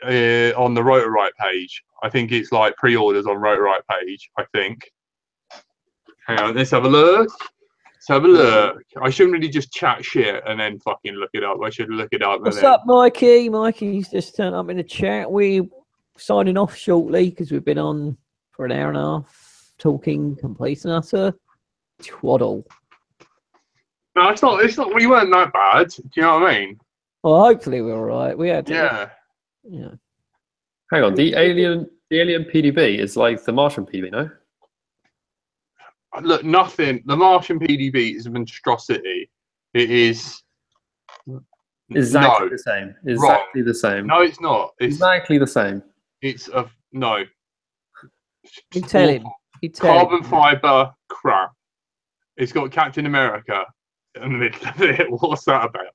the Rotor Riot page? I think it's like pre-orders on Rotor Riot page. I think. Hang on, let's have a look. Let's have a look. I shouldn't really just chat shit and then fucking look it up. I should look it up. What's up, Mikey? Mikey's just turned up in the chat. We're signing off shortly because we've been on for an hour and a half talking complete and utter twaddle. No, it's not. We weren't that bad. Do you know what I mean? Well, hopefully we're all right. We had to. Yeah. Hang on, the Alien PDB is like the Martian PDB, no? Look, nothing. The Martian PDB is a monstrosity. It is exactly the same. Exactly the same. No, it's not. It's exactly the same. It's a no. You tell him. Carbon fiber crap. It's got Captain America in the middle of it. What's that about?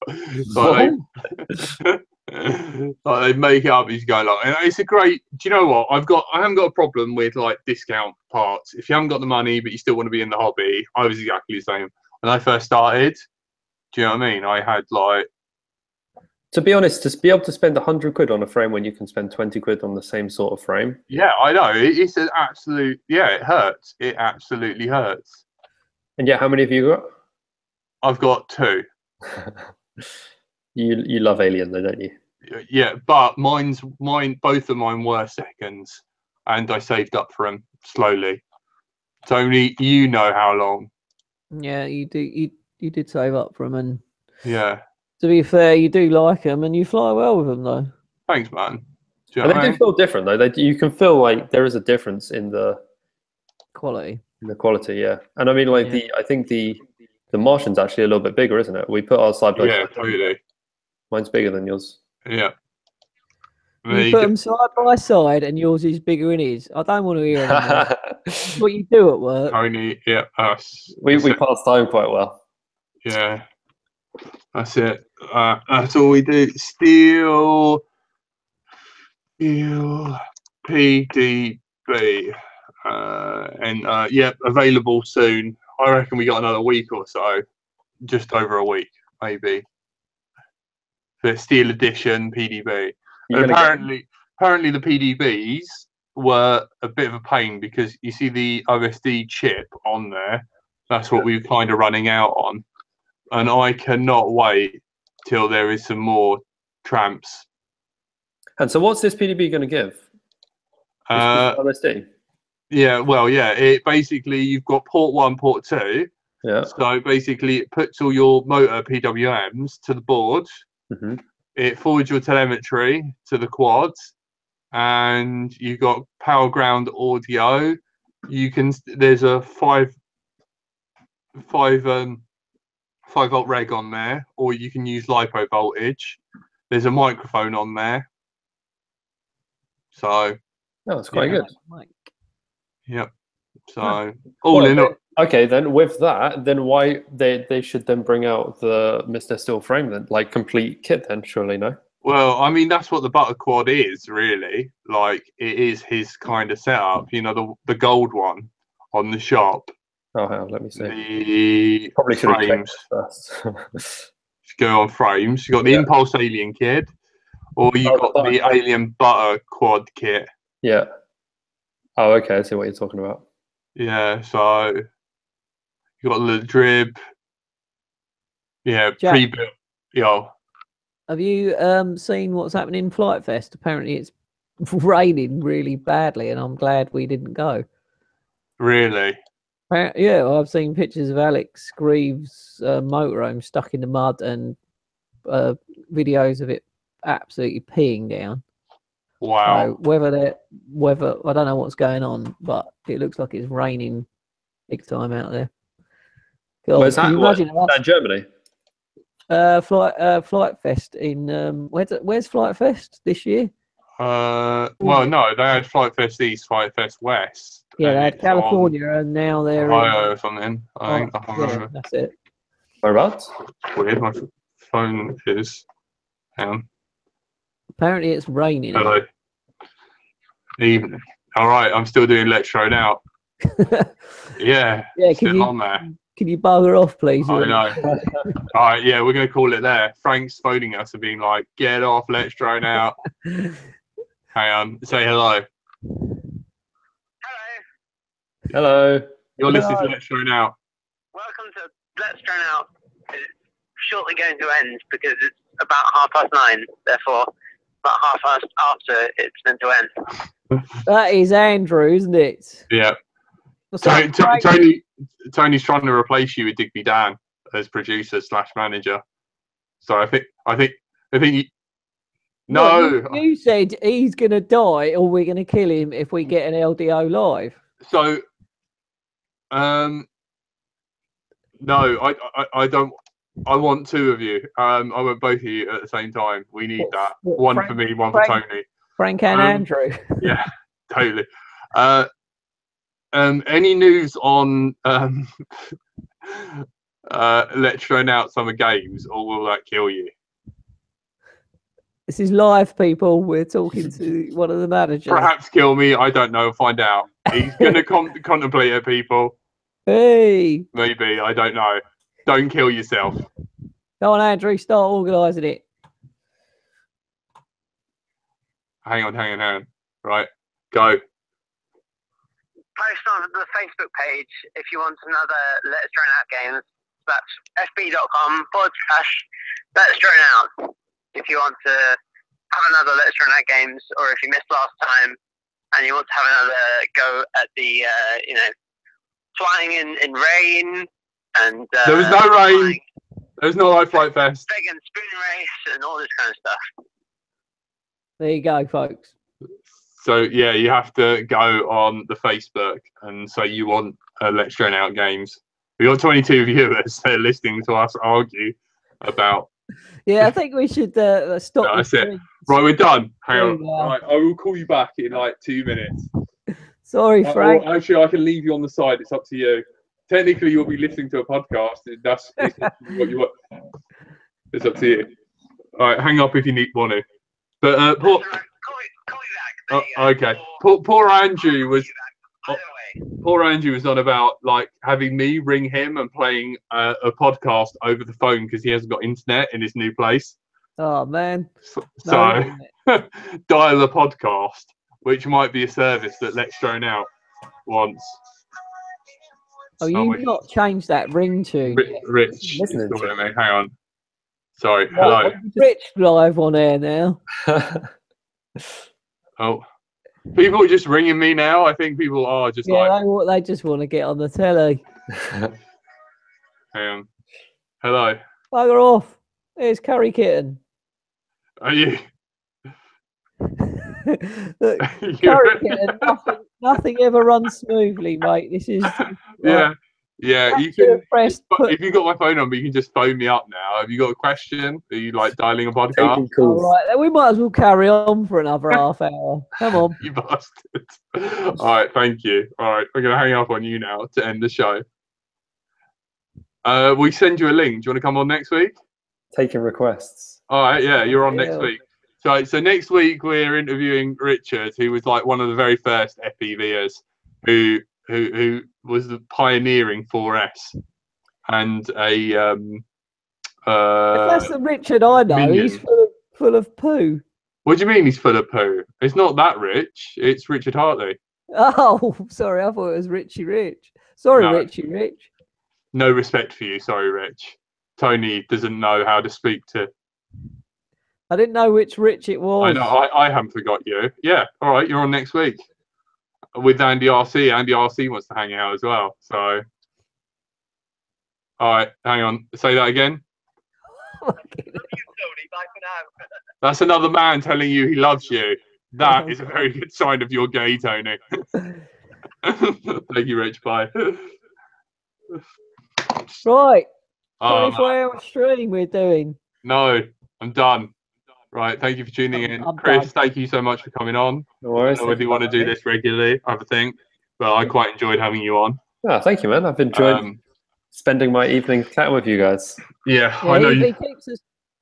Like they make it up. He's going like, and it's a great. Do you know what? I haven't got a problem with like discount parts. If you haven't got the money but you still want to be in the hobby, I was exactly the same when I first started. Do you know what I mean? I had like. To be honest, to be able to spend 100 quid on a frame when you can spend 20 quid on the same sort of frame. Yeah, I know. It's an absolute. Yeah, it hurts. It absolutely hurts. And yeah, how many have you got? I've got 2. You love Alien though, don't you? Yeah, but both of mine were seconds, and I saved up for them slowly. Tony, you know how long? Yeah, you do. You did save up for them, and yeah. To be fair, you do like them, and you fly well with them, though. Thanks, man. Do feel different though. You can feel like there is a difference in the quality. In the quality, yeah. And I mean, like I think the Martian's actually a little bit bigger, isn't it? We put our side by side. Yeah, totally. Mine's bigger than yours. Yeah. You put them side by side, and yours is bigger than his. I don't want to hear it. That's what you do at work. Only, yeah, us. We pass time quite well. Yeah. That's it. That's all we do. Steel PDB. Available soon. I reckon we got another week or so. Just over a week, maybe. The Steel Edition PDB. Apparently the PDBs were a bit of a pain because you see the OSD chip on there. That's what we were kind of running out on. And I cannot wait till there is some more tramps. And so what's this PDB going to give? OSD? Yeah, well, yeah. It basically, you've got port 1, port 2. Yeah. So basically, it puts all your motor PWMs to the board. Mm-hmm. It forwards your telemetry to the quads. And you've got power ground audio. There's a five 5-volt reg on there, or you can use LiPo voltage. There's a microphone on there. So, No, it's quite Yeah. good. Mike. yep. So, all Well, in all, okay, then with that, then why they should then bring out the Mr. Steel frame then, like complete kit then, surely, no? well, I mean, that's what the Butter Quad is, really. Like, it is his kind of setup. You know, the gold one on the shop. Oh, hang on, let me see. The Probably should have checked frames. this first. Go on frames. You got the Yeah. Impulse Alien kit, or you Oh, the got Butter the Quad. Alien Butter Quad kit. Yeah. Oh, okay, I see what you're talking about. Yeah, so you got the drib. Yeah, Jack. pre-built. Yo, Have you seen what's happening in Flight Fest? Apparently, it's raining really badly, and I'm glad we didn't go. really? Yeah, I've seen pictures of Alex Greaves' motorhome stuck in the mud, and videos of it absolutely peeing down. Wow. So whether I don't know what's going on, but it looks like it's raining big time out there. God, Where's can that? you What, imagine that in Germany? Flight Fest in where's Flight Fest this year? Well, no, they had Flight Fest East, Flight Fest West. Yeah, and they had it's on California, and now they're Ohio or something. I think. I can't yeah, remember. that's it. Whereabouts? It's weird. My phone is. Hang on. Apparently, it's raining. Hello. Evening. All right, I'm still doing Electro now. Yeah. Yeah, Still on there. can you bugger off, please? I know. All right, yeah, we're going to call it there. Frank's phoning us and being like, get off, let's drone out. Hang on, say hello. Hello. You're listening to Let's Drone Out. Welcome to Let's Drone Out. It's shortly going to end because it's about 9:30. Therefore, about half past after it's meant to end. That is Andrew, isn't it? Yeah. What's up, Frank? Tony's trying to replace you with Digby Dan as producer / manager. So I think you, no. Well, you said he's gonna die or we're gonna kill him if we get an LDO live. So, no, I don't. I want two of you. I want both of you at the same time. We need that. One for me, one for Tony. Frank and Andrew. Yeah, totally. Any news on Let's Drone Out Summer Games, or will that kill you? This is live, people. We're talking to one of the managers. Perhaps kill me. I don't know. Find out. He's going to contemplate it, people. Hey, Maybe. I don't know. Don't kill yourself. go on, Andrew. Start organising it. Hang on. Right. Go. Post on the Facebook page if you want another Let's Drone Out games. That's fb.com/Let's Drone Out. If you want to have another Let's Drone Out games, or if you missed last time and you want to have another go at the, flying in rain and There was no rain. There's no like Flight Fest. big and spoon race and all this kind of stuff. There you go, folks. So yeah, you have to go on the Facebook and say you want Let's Drone Out games. We got 22 viewers that are listening to us argue about. Yeah, I think we should stop. No, that's this it. thing. Right, we're done. Hang on. Yeah. Right, I will call you back in like 2 minutes. Sorry, Frank. Or actually, I can leave you on the side. It's up to you. Technically, you'll be listening to a podcast. That's what you want. It's up to you. All right, hang up if you want to. But Call me back. There you go. okay. Poor Andrew was. Either way. Poor Andrew was on about like having me ring him and playing a podcast over the phone because he hasn't got internet in his new place. Oh man. So No, dial a podcast, which might be a service that Let's Drone Out wants. oh, you've not changed that ring tune. Rich, Listening is to calling me. Hang on. Sorry. Hello. Rich live on air now. Oh, people are just ringing me now. I think people are just like, Yeah, they just want to get on the telly. hang on. Hello. Bugger off. There's Curry Kitten. Are you? Look, Curry Kitten, nothing ever runs smoothly, mate. This is Yeah. Yeah, you Should can. have pressed put. If you got my phone number, you can just phone me up now. Have you got a question? Are you like dialing a podcast? Taking All calls. right, then we might as well carry on for another half hour. Come on. You bastard. All right, thank you. All right, we're gonna hang up on you now to end the show. We send you a link. Do you want to come on next week? Taking requests. All right, yeah, you're on next Yeah. week. So next week we're interviewing Richard, who was like one of the very first FPVers, who was the pioneering 4S, and a If that's the Richard I know, Minion. he's full of poo. What do you mean he's full of poo? It's not that rich. It's Richard Hartley. Oh, sorry, I thought it was Richie Rich. Sorry, No. Richie Rich. No respect for you, sorry, Rich. Tony doesn't know how to speak to. I didn't know which Rich it was. I know. I haven't forgot you. Yeah. All right. You're on next week with Andy RC. Andy RC wants to hang out as well. So. All right. Hang on. Say that again. That's another man telling you he loves you. That is a very good sign of you're gay, Tony. Thank you, Rich. Bye. Right. Oh, 24-hour stream we're doing. no, I'm done. Right. Thank you for tuning in. I'm Chris, done. thank you so much for coming on. No I worries. don't know whether you want to do this regularly, I think, but I quite enjoyed having you on. Oh, thank you, man. I've enjoyed spending my evening chatting with you guys. Yeah, Yeah, I know.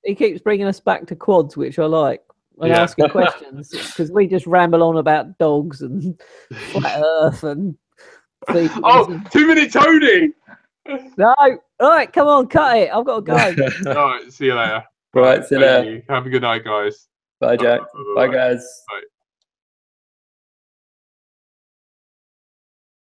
he keeps bringing us back to quads, which I like. And Yeah. asking questions because we just ramble on about dogs and flat Earth and. vegans Oh, and- 2 minute Tony! No, right, come on, cut it. I've got to go. All right, see you later. Right, see you Thank later. you. Have a good night, guys. Bye, Jack. Bye, Bye. guys. Bye.